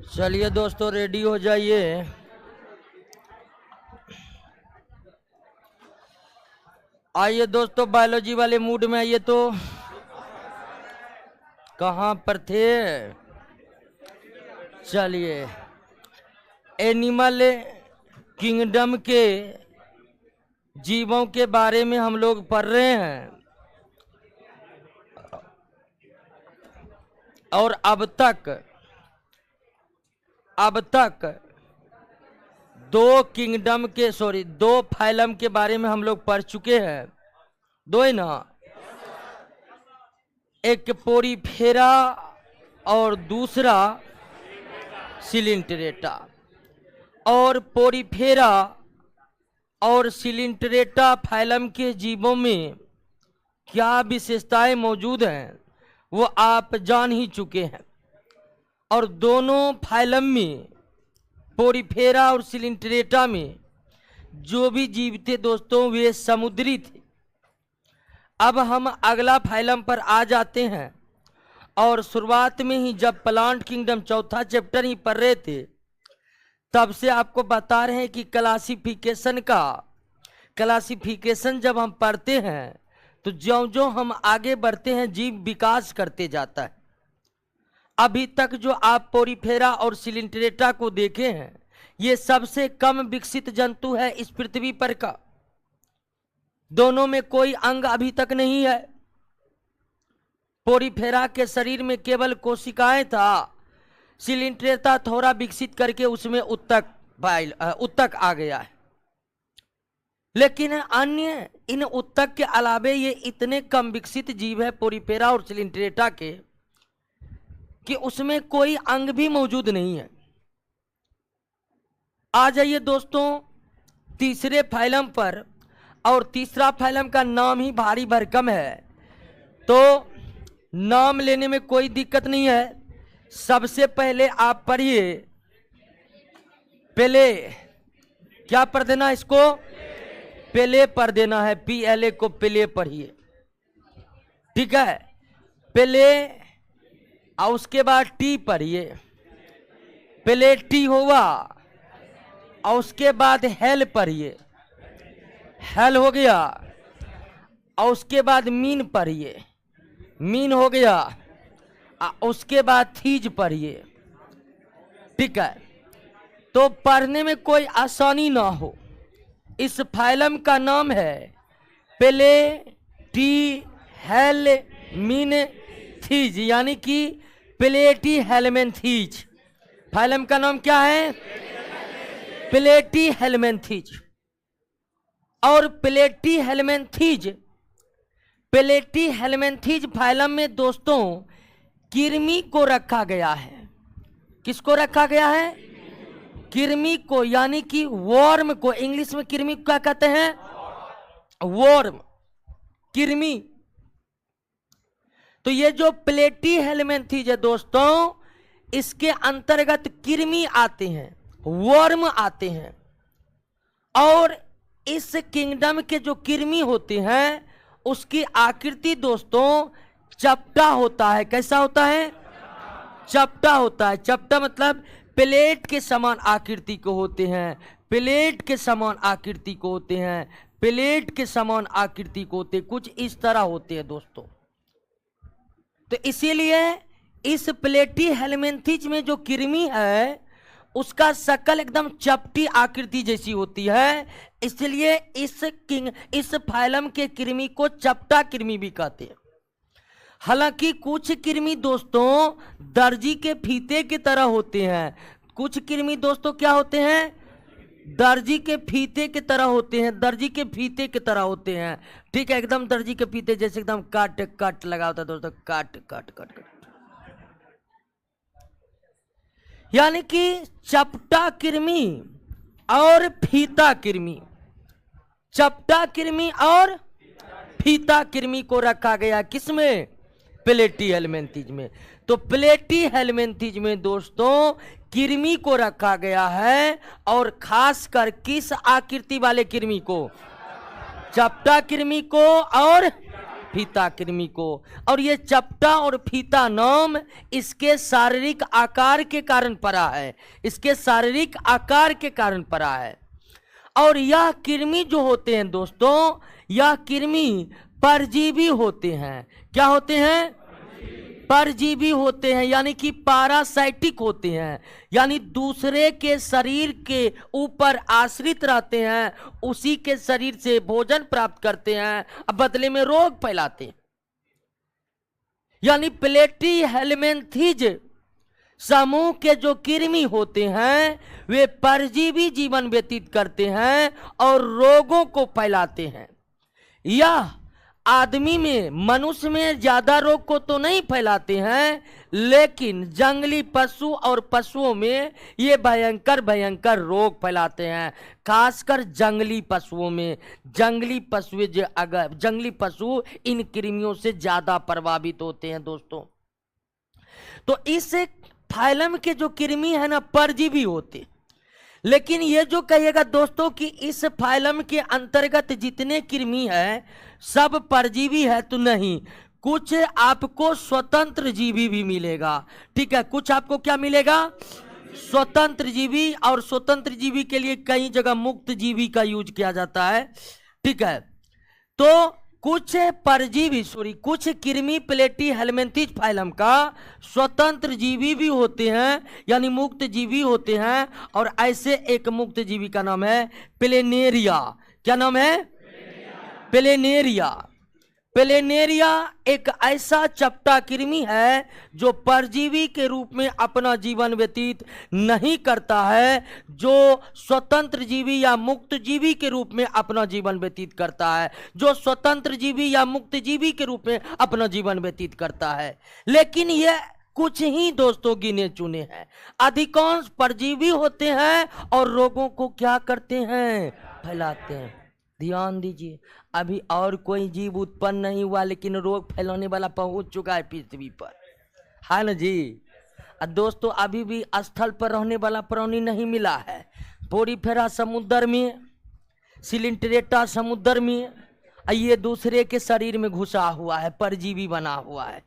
चलिए दोस्तों रेडी हो जाइए। आइए दोस्तों बायोलॉजी वाले मूड में आइए। तो कहाँ पर थे? चलिए एनिमल किंगडम के जीवों के बारे में हम लोग पढ़ रहे हैं और अब तक दो फाइलम के बारे में हम लोग पढ़ चुके हैं। दो ही ना, एक पोरीफेरा और दूसरा सिलिंट्रेटा। और पोरीफेरा और सिलिंट्रेटा फाइलम के जीवों में क्या विशेषताएं मौजूद हैं वो आप जान ही चुके हैं। और दोनों फाइलम में, पोरीफेरा और सिलिंट्रेटा में जो भी जीव थे दोस्तों वे समुद्री थे। अब हम अगला फाइलम पर आ जाते हैं और शुरुआत में ही जब प्लांट किंगडम चौथा चैप्टर ही पढ़ रहे थे तब से आपको बता रहे हैं कि क्लासिफिकेशन जब हम पढ़ते हैं तो ज्यों-ज्यों हम आगे बढ़ते हैं जीव विकास करते जाता है। अभी तक जो आप पोरीफेरा और सिलिंट्रेटा को देखे हैं ये सबसे कम विकसित जंतु है इस पृथ्वी पर का। दोनों में कोई अंग अभी तक नहीं है। पोरीफेरा के शरीर में केवल कोशिकाएं था, सिलिंट्रेटा थोड़ा विकसित करके उसमें उत्तक आ गया है। लेकिन अन्य इन उत्तक के अलावे ये इतने कम विकसित जीव है पोरीफेरा और सिलिंट्रेटा के कि उसमें कोई अंग भी मौजूद नहीं है। आ जाइए दोस्तों तीसरे फाइलम पर, और तीसरा फाइलम का नाम ही भारी भरकम है तो नाम लेने में कोई दिक्कत नहीं है। सबसे पहले आप पढ़िए पहले, क्या पढ़ देना इसको? पहले पढ़ देना है, PLA को पहले पढ़िए, ठीक है। पहले और उसके बाद टी पढ़िए, पहले टी हुआ और उसके बाद हेल पढ़िए, हेल हो गया और उसके बाद मीन पढ़िए, मीन हो गया उसके बाद थीज पढ़िए, ठीक है। तो पढ़ने में कोई आसानी ना हो, इस फाइलम का नाम है पहले टी हेल मीन थीज, यानी कि प्लेटी हेलमेंथीज। फाइलम का नाम क्या है? प्लेटी हेलमेंथीज। और प्लेटी हेलमेंथीज फाइलम में दोस्तों कृमि को रखा गया है। किसको रखा गया है? कृमि को, यानी कि वर्म को। इंग्लिश में कृमि को क्या कहते हैं? वर्म, कृमि। तो ये जो प्लेटी हेलमेंथीज है दोस्तों इसके अंतर्गत कृमि आते हैं, वर्म आते हैं। और इस किंगडम के जो कृमि होते हैं उसकी आकृति दोस्तों चपटा होता है। कैसा होता है? चपटा होता है। चपटा मतलब प्लेट के समान आकृति को होते हैं, प्लेट के समान आकृति को होते हैं, प्लेट के समान आकृति को होते, कुछ इस तरह होते हैं दोस्तों। तो इसीलिए इस प्लेटी हेलमेंथीज में जो कृमि है उसका शकल एकदम चपटी आकृति जैसी होती है, इसलिए इस फाइलम के कृमि को चपटा कृमि भी कहते हैं। हालांकि कुछ कृमि दोस्तों दर्जी के फीते की तरह होते हैं। कुछ कृमि दोस्तों क्या होते हैं? दर्जी के फीते की तरह होते हैं, दर्जी के फीते की तरह होते हैं, ठीक है। एकदम दर्जी के फीते जैसे एकदम काट काट लगा होता है दोस्तों, काट काट काट काट, यानी कि चपटा कृमि और फीता कृमि, चपटा कृमि और फीता कृमि को रखा गया किसमें? प्लेटी हेलमेंथीज में। तो प्लेटी हेलमेंथीज में दोस्तों कृमि को रखा गया है, और खासकर किस आकृति वाले कृमि को? चपटा कृमि को और फीता कृमि को। और ये चपटा और फीता नाम इसके शारीरिक आकार के कारण पड़ा है, इसके शारीरिक आकार के कारण पड़ा है। और यह कृमि जो होते हैं दोस्तों, यह कृमि परजीवी होते हैं। क्या होते हैं? परजीवी होते हैं, यानी कि पैरासाइटिक होते हैं, यानी दूसरे के शरीर के ऊपर आश्रित रहते हैं, उसी के शरीर से भोजन प्राप्त करते हैं, अब बदले में रोग फैलाते हैं। यानी प्लेटी हेलमिंथीज समूह के जो कृमि होते हैं वे परजीवी जीवन व्यतीत करते हैं और रोगों को फैलाते हैं। यह आदमी में, मनुष्य में ज्यादा रोग को तो नहीं फैलाते हैं, लेकिन जंगली पशु और पशुओं में ये भयंकर भयंकर रोग फैलाते हैं, खासकर जंगली पशुओं में। जंगली पशु इन कृमियों से ज्यादा प्रभावित होते हैं दोस्तों। तो इस फाइलम के जो कृमि है ना, परजीवी होते। लेकिन ये जो कहिएगा दोस्तों कि इस फाइलम के अंतर्गत जितने कृमि है सब परजीवी है, तो नहीं, कुछ आपको स्वतंत्र जीवी भी मिलेगा। ठीक है, कुछ आपको क्या मिलेगा? स्वतंत्र जीवी। और स्वतंत्र जीवी के लिए कई जगह मुक्त जीवी का यूज किया जाता है। ठीक है, तो कुछ परजीवी कुछ कृमि प्लेटी हेलमिंथीज फाइलम का स्वतंत्र जीवी भी होते हैं, यानी मुक्त जीवी होते हैं। और ऐसे एक मुक्त जीवी का नाम है प्लेनेरिया। क्या नाम है? प्लेनेरिया। प्लेनेरिया एक ऐसा चपटा कृमि है जो परजीवी के रूप में अपना जीवन व्यतीत नहीं करता है, जो स्वतंत्र जीवी या मुक्त जीवी के रूप में अपना जीवन व्यतीत करता है, जो स्वतंत्र जीवी या मुक्त जीवी के रूप में अपना जीवन व्यतीत करता है। लेकिन यह कुछ ही दोस्तों गिने चुने हैं, अधिकांश परजीवी होते हैं और रोगों को क्या करते हैं? फैलाते हैं। ध्यान दीजिए, अभी और कोई जीव उत्पन्न नहीं हुआ, लेकिन रोग फैलाने वाला पहुंच चुका है पृथ्वी पर, है ना जी। दोस्तों अभी भी स्थल पर रहने वाला प्राणी नहीं मिला है। पोरीफेरा समुद्र में, सिलिंट्रेटा समुद्र में, ये दूसरे के शरीर में घुसा हुआ है, परजीवी बना हुआ है।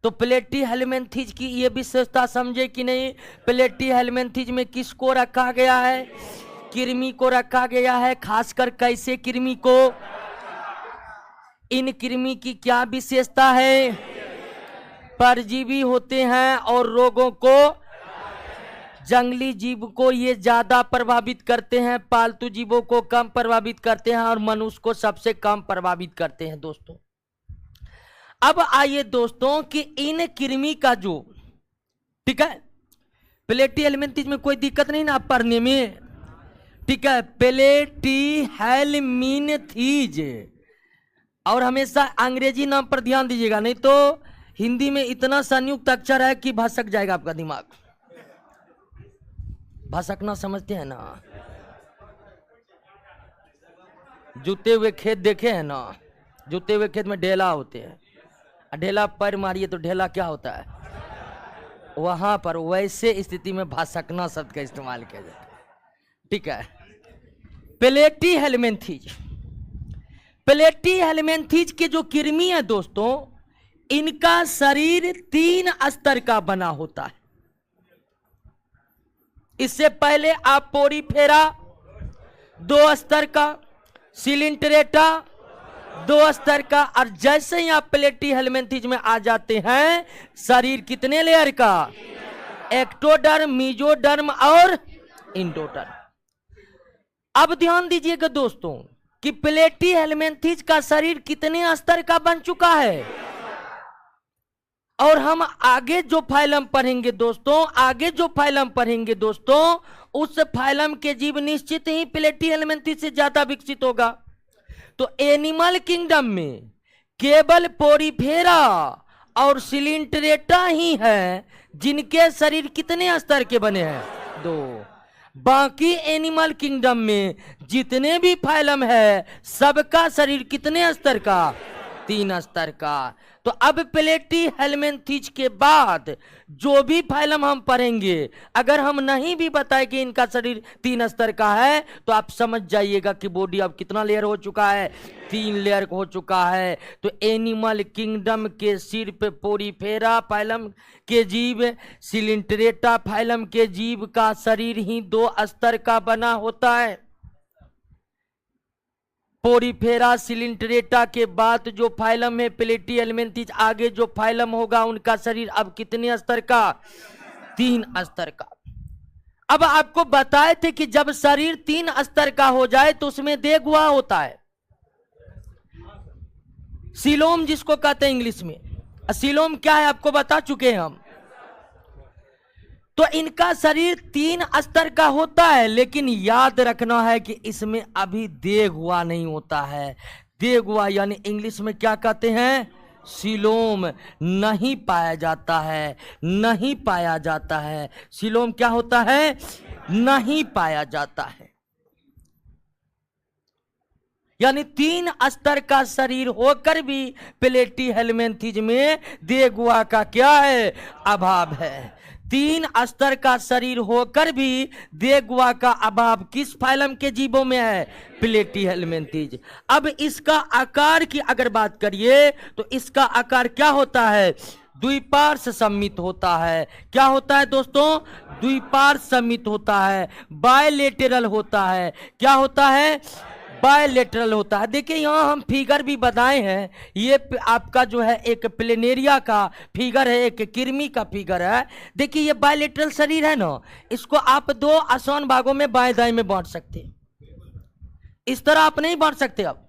तो प्लेटी हेलमिंथीज की ये विशेषता समझे कि नहीं? प्लेटी हेलमिंथीज में किसको रखा गया है? कृमि को रखा गया है। खासकर कैसे कृमि को? इन कृमि की क्या विशेषता है? परजीवी होते हैं और रोगों को, जंगली जीव को ये ज्यादा प्रभावित करते हैं, पालतू जीवों को कम प्रभावित करते हैं और मनुष्य को सबसे कम प्रभावित करते हैं दोस्तों। अब आइए दोस्तों कि इन कृमि का जो, ठीक है, प्लेटी हेलमिंथीज में कोई दिक्कत नहीं ना पढ़ने में, ठीक है, प्लेटी हेलमिंथीज। और हमेशा अंग्रेजी नाम पर ध्यान दीजिएगा, नहीं तो हिंदी में इतना संयुक्त अक्षर है कि भसक जाएगा आपका दिमाग। भसकना समझते हैं ना? जूते हुए खेत देखे हैं ना? जूते हुए खेत में ढेला होते हैं, ढेला पैर मारिए तो ढेला क्या होता है? वहां पर वैसे स्थिति में भसकना शब्द का इस्तेमाल किया जाता है। ठीक है, प्लेटी हेलमिंथीज। प्लेटी हेलमिंथीज के जो कृमि है दोस्तों, इनका शरीर 3 स्तर का बना होता है। इससे पहले आप पोरीफेरा 2 स्तर का, सिलिंट्रेटा 2 स्तर का, और जैसे ही आप प्लेटी हेलमिंथीज में आ जाते हैं, शरीर कितने लेयर का? एक्टोडर्म, मेसोडर्म और इंडोडर्म। अब ध्यान दीजिएगा दोस्तों कि प्लेटी हेलमिंथीज का शरीर कितने स्तर का बन चुका है। और हम आगे जो फाइलम पढ़ेंगे दोस्तों, आगे जो फाइलम पढ़ेंगे दोस्तों, उस फाइलम के जीव निश्चित ही प्लेटी हेलमिंथीज से ज्यादा विकसित होगा। तो एनिमल किंगडम में केवल पोरीफेरा और सिलिंट्रेटा ही है जिनके शरीर कितने स्तर के बने हैं? 2। बाकी एनिमल किंगडम में जितने भी फाइलम है सबका शरीर कितने स्तर का? 3 स्तर का। तो अब प्लेटी हेलमिंथेज के बाद जो भी फाइलम हम पढ़ेंगे, अगर हम नहीं भी बताए कि इनका शरीर 3 स्तर का है, तो आप समझ जाइएगा कि बॉडी अब कितना लेयर हो चुका है, 3 लेयर हो चुका है। तो एनिमल किंगडम के सिर पे पोरीफेरा फाइलम के जीव, सिलिंट्रेटा फाइलम के जीव का शरीर ही 2 स्तर का बना होता है। पोरीफेरा सिलिंट्रेटा के बाद जो फाइलम है प्लेटी हेलमिंथेज, आगे जो फाइलम होगा उनका शरीर अब कितने स्तर का, 3 स्तर का। अब आपको बताए थे कि जब शरीर 3 स्तर का हो जाए तो उसमें देहगुहा होता है, सीलोम जिसको कहते हैं इंग्लिश में। सीलोम क्या है आपको बता चुके हैं हम। तो इनका शरीर 3 स्तर का होता है, लेकिन याद रखना है कि इसमें अभी देहगुहा नहीं होता है। देहगुहा यानी इंग्लिश में क्या कहते हैं, सीलोम, नहीं पाया जाता है, नहीं पाया जाता है। सीलोम क्या होता है, नहीं पाया जाता है। यानी 3 स्तर का शरीर होकर भी प्लेटी हेलमिंथेज में देहगुहा का क्या है, अभाव है। 3 स्तर का शरीर होकर भी देहगुहा का अभाव किस फाइलम के जीवों में है, प्लेटी हेलमिंथेज। अब इसका आकार की अगर बात करिए तो इसका आकार क्या होता है, द्विपार्श्व सममित होता है। क्या होता है दोस्तों, द्विपार्श्व सममित होता है, बायलेटरल होता है। क्या होता है, बायलेटरल होता है। देखिए यहाँ हम फिगर भी बताए हैं, ये आपका जो है एक प्लेनेरिया का फिगर है, एक कृमि का फिगर है। देखिए ये बायलेटरल शरीर है ना, इसको आप 2 आसान भागों में बाएं दाएं में बांट सकते हैं, इस तरह आप नहीं बांट सकते। अब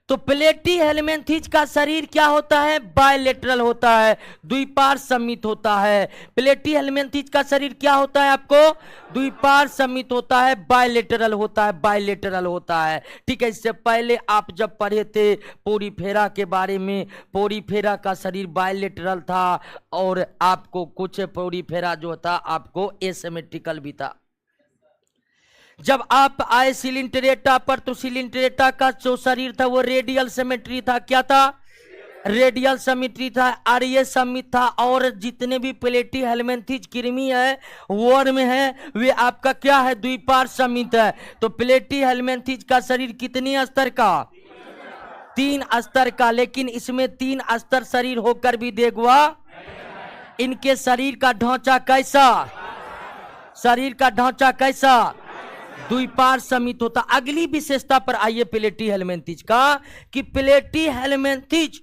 तो प्लेटी हेलमिंथेज का शरीर क्या होता है, बायलेटरल होता है, द्विपार्श्व सममित होता है। प्लेटी हेलमिंथेज का शरीर क्या होता है आपको, द्विपार्श्व सममित होता है, बायलेटरल होता है, बायलेटरल होता है। ठीक है, इससे पहले आप जब पढ़े थे पोरीफेरा के बारे में, पोरीफेरा का शरीर बायलेटरल था और आपको कुछ पोरीफेरा जो था आपको एसिमेट्रिकल भी था। जब आप आए सिलिंट्रेटा पर तो सिलिंट्रेटा का जो शरीर था वो रेडियल सिमेट्री था। क्या था, रेडियल सिमेट्री था, आर्य सममित था। और जितने भी प्लेटी हेलमिंथेज कृमि है, वर्म है, वे आपका क्या है, द्विपार्श्व सममित है। तो प्लेटी हेलमिंथेज का शरीर कितने स्तर का, 3 स्तर का। लेकिन इसमें 3 स्तर शरीर होकर भी देहगुहा, इनके शरीर का ढांचा कैसा, शरीर का ढांचा कैसा, द्विपार्श्व सममित होता। अगली विशेषता पर आइए प्लेटी हेलमिंथेज का, कि प्लेटी हेलमिंथेज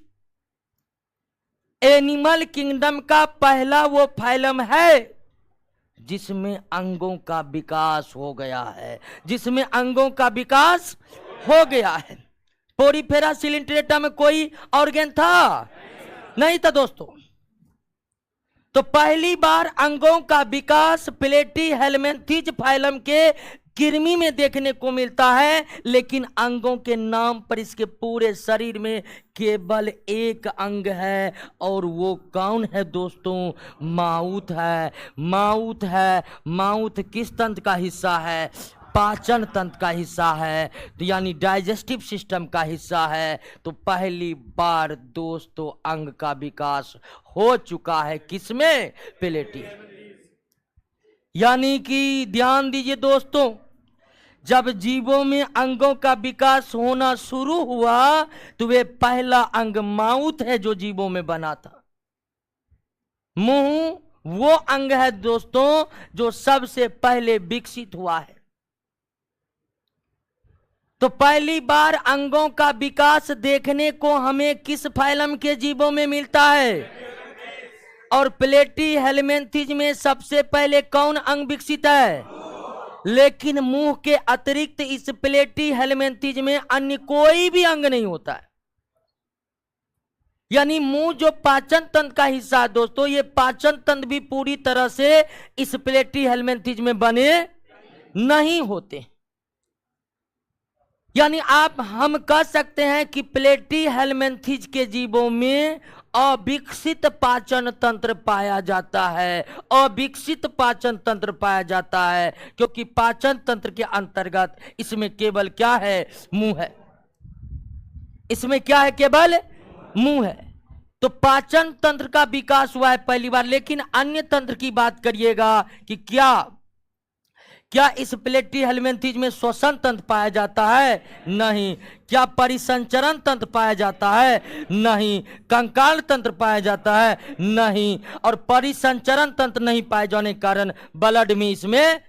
एनिमल किंगडम का पहला वो फाइलम है जिसमें अंगों का विकास हो गया है, जिसमें अंगों का विकास हो गया है। पोरीफेरा सिलिंट्रेटा में कोई ऑर्गन था नहीं था दोस्तों। तो पहली बार अंगों का विकास प्लेटी हेलमिंथेज फाइलम के कृमि में देखने को मिलता है। लेकिन अंगों के नाम पर इसके पूरे शरीर में केवल एक अंग है, और वो कौन है दोस्तों, माउथ है। माउथ है, माउथ किस तंत्र का हिस्सा है, पाचन तंत्र का हिस्सा है, तो यानी डाइजेस्टिव सिस्टम का हिस्सा है। तो पहली बार दोस्तों अंग का विकास हो चुका है किसमें, प्लेटी। यानी कि ध्यान दीजिए दोस्तों, जब जीवों में अंगों का विकास होना शुरू हुआ तो वे पहला अंग माउथ है जो जीवों में बना था। मुंह वो अंग है दोस्तों जो सबसे पहले विकसित हुआ है। तो पहली बार अंगों का विकास देखने को हमें किस फाइलम के जीवों में मिलता है, और प्लेटी हेलमिंथेज में सबसे पहले कौन अंग विकसित है। लेकिन मुंह के अतिरिक्त इस प्लेटी हेलमिंथेज में अन्य कोई भी अंग नहीं होता है। यानी मुंह जो पाचन तंत्र का हिस्सा है दोस्तों, ये पाचन तंत्र भी पूरी तरह से इस प्लेटी हेलमिंथेज में बने नहीं होते। यानी हम कह सकते हैं कि प्लेटी हेलमिंथेज के जीवों में अविकसित पाचन तंत्र पाया जाता है, अविकसित पाचन तंत्र पाया जाता है, क्योंकि पाचन तंत्र के अंतर्गत इसमें केवल क्या है, मुंह है। इसमें क्या है? केवल मुंह है। तो पाचन तंत्र का विकास हुआ है पहली बार। लेकिन अन्य तंत्र की बात करिएगा कि क्या इस प्लेटी हेलमिंथेज में श्वसन तंत्र पाया जाता है? नहीं। क्या परिसंचरण तंत्र पाया जाता है? नहीं। कंकाल तंत्र पाया जाता है? नहीं। और परिसंचरण तंत्र नहीं पाए जाने के कारण ब्लड में इसमें,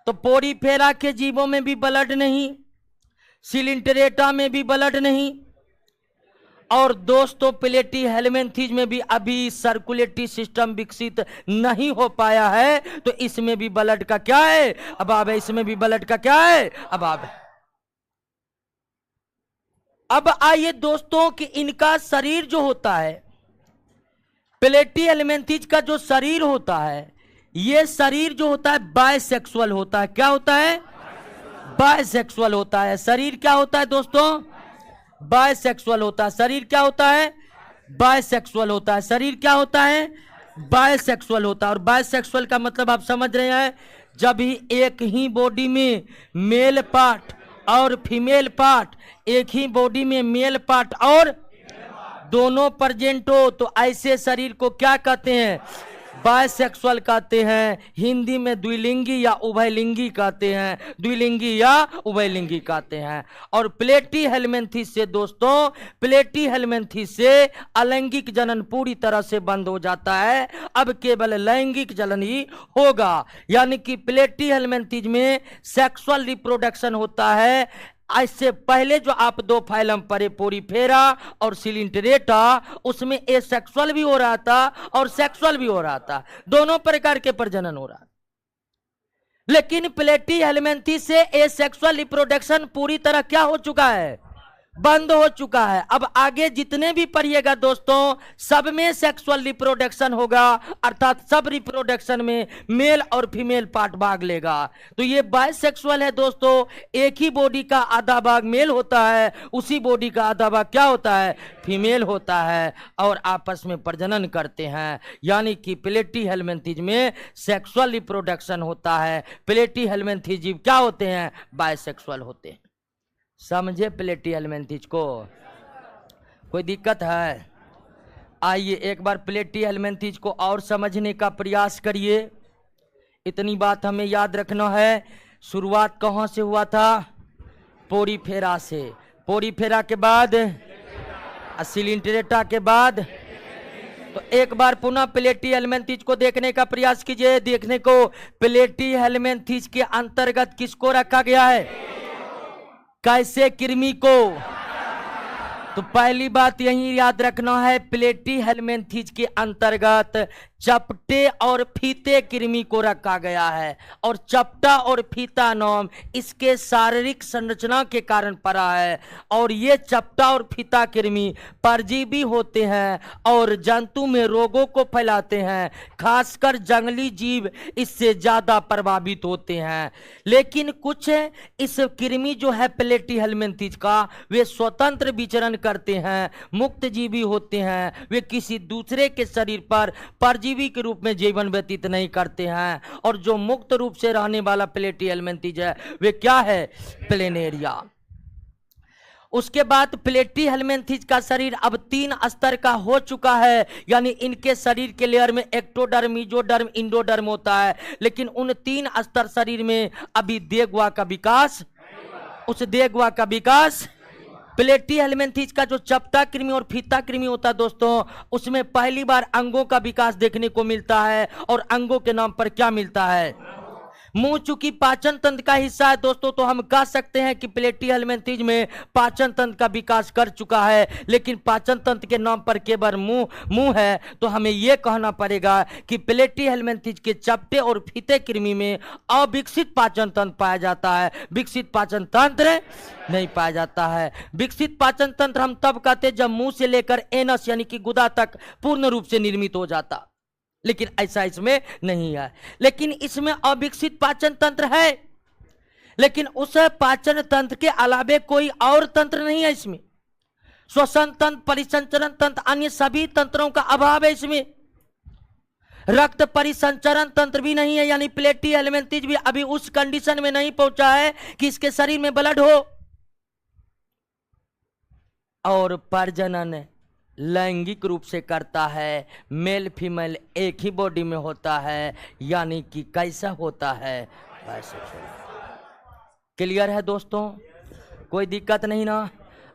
तो पोरीफेरा के जीवों में भी ब्लड नहीं, सिलिंटरेटा में भी ब्लड नहीं, और दोस्तों प्लेटी हेलमिंथेज में भी अभी सर्कुलेटरी सिस्टम विकसित नहीं हो पाया है। तो इसमें भी ब्लड का क्या है? अभाव है। इसमें भी ब्लड का क्या है? अभाव है। अब आइए दोस्तों कि इनका शरीर जो होता है, प्लेटी हेलमिंथेज का जो शरीर होता है, ये शरीर जो होता है बायसेक्सुअल होता है। क्या होता है? बायसेक्सुअल होता है। शरीर क्या होता है दोस्तों? बायसेक्सुअल होता है। शरीर क्या होता है? बायसेक्सुअल होता है। शरीर क्या होता है? बायसेक्सुअल होता है। और बायसेक्सुअल का मतलब आप समझ रहे हैं, जब ही एक ही बॉडी में मेल पार्ट और फीमेल पार्ट, एक ही बॉडी में मेल पार्ट और दोनों प्रेजेंट हो, तो ऐसे शरीर को क्या कहते हैं? बायसेक्सुअल कहते हैं। हिंदी में द्विलिंगी या उभयलिंगी कहते हैं। द्विलिंगी या उभयलिंगी कहते हैं। और प्लेटी हेलमिंथेज से दोस्तों, प्लेटी हेलमिंथेज से अलैंगिक जनन पूरी तरह से बंद हो जाता है। अब केवल लैंगिक जनन ही होगा। यानी कि प्लेटी हेलमिंथेज में सेक्सुअल रिप्रोडक्शन होता है। इससे पहले जो आप दो फाइलम पढ़े, पोरीफेरा और सिलिंटरेटा, उसमें एसेक्सुअल भी हो रहा था और सेक्सुअल भी हो रहा था। दोनों प्रकार के प्रजनन हो रहा था। लेकिन प्लेटी हेलमिंथेज से एसेक्सुअल रिप्रोडक्शन पूरी तरह क्या हो चुका है? बंद हो चुका है। अब आगे जितने भी पढ़िएगा दोस्तों, सब में सेक्सुअल रिप्रोडक्शन होगा, अर्थात सब रिप्रोडक्शन में मेल और फीमेल पार्ट भाग लेगा। तो ये बायसेक्सुअल है दोस्तों। एक ही बॉडी का आधा भाग मेल होता है, उसी बॉडी का आधा भाग क्या होता है? फीमेल होता है, और आपस में प्रजनन करते हैं। यानी कि प्लेटी हेलमिंथेज में सेक्सुअल रिप्रोडक्शन होता है। प्लेटी हेलमिंथेज जीव क्या होते हैं? बायसेक्सुअल होते हैं। समझे प्लेटी हेलमिंथेज को? कोई दिक्कत है? आइए एक बार प्लेटी हेलमिंथेज को और समझने का प्रयास करिए। इतनी बात हमें याद रखना है, शुरुआत कहाँ से हुआ था? पोरीफेरा से। पोरीफेरा के बाद सिलिंटरेटा के बाद। तो एक बार पुनः प्लेटी हेलमिंथेज को देखने का प्रयास कीजिए। देखने को प्लेटी हेलमिंथेज के अंतर्गत किसको रखा गया है? कैसे? कृमि को। तो पहली बात यही याद रखना है, प्लेटी हेलमिंथेज के अंतर्गत चपटे और फीते कृमि को रखा गया है। और चपटा और फीता नाम इसके शारीरिक संरचना के कारण पड़ा है। और ये चपटा और फीता कृमि परजीवी होते हैं और जंतु में रोगों को फैलाते हैं। खासकर जंगली जीव इससे ज्यादा प्रभावित होते हैं। लेकिन कुछ इस कृमि जो है प्लेटी हेलमिंथेज का, वे स्वतंत्र विचरण करते हैं, मुक्त जीवी होते हैं। वे किसी दूसरे के शरीर पर परजीवी के रूप में जीवन व्यतीत नहीं करते हैं। और जो मुक्त रूप से रहने वाला प्लेटी हेलमिंथेज है, वे क्या है? प्लेनेरिया। उसके बाद प्लेटी हेलमिंथेज का शरीर अब 3 स्तर का हो चुका है। यानी इनके शरीर के लेयर में एक्टोडर्म, मेसोडर्म, इंडोडर्म होता है। लेकिन उन 3 स्तर शरीर में अभी देगवा का विकास, उस देगवा का विकास प्लेटी हेलमिंथेज का जो चपटा कृमि और फीता कृमि होता है दोस्तों, उसमें पहली बार अंगों का विकास देखने को मिलता है। और अंगों के नाम पर क्या मिलता है? मुंह। चूंकि पाचन तंत्र का हिस्सा है दोस्तों, तो हम कह सकते हैं कि प्लेटी हेलमिंथेज में पाचन तंत्र का विकास कर चुका है। लेकिन पाचन तंत्र के नाम पर केवल मुंह है, तो हमें यह कहना पड़ेगा कि प्लेटी हेलमिंथेज के चपटे और फीते कृमि में अविकसित पाचन तंत्र पाया जाता है। विकसित पाचन तंत्र नहीं पाया जाता है। विकसित पाचन तंत्र हम तब कहते हैं जब मुंह से लेकर एनस यानी कि गुदा तक पूर्ण रूप से निर्मित हो जाता। लेकिन ऐसा इसमें नहीं है। लेकिन इसमें अविकसित पाचन तंत्र है। लेकिन उस पाचन तंत्र के अलावे कोई और तंत्र नहीं है इसमें। श्वसन तंत्र, परिसंचरण तंत्र, अन्य सभी तंत्रों का अभाव है इसमें। रक्त परिसंचरण तंत्र भी नहीं है। यानी प्लेटी हेलमिंथेज भी अभी उस कंडीशन में नहीं पहुंचा है कि इसके शरीर में ब्लड हो। और प्रजनन लैंगिक रूप से करता है, मेल फीमेल एक ही बॉडी में होता है, यानी कि कैसा होता है, बाइसेक्सुअल। क्लियर है दोस्तों, कोई दिक्कत नहीं ना।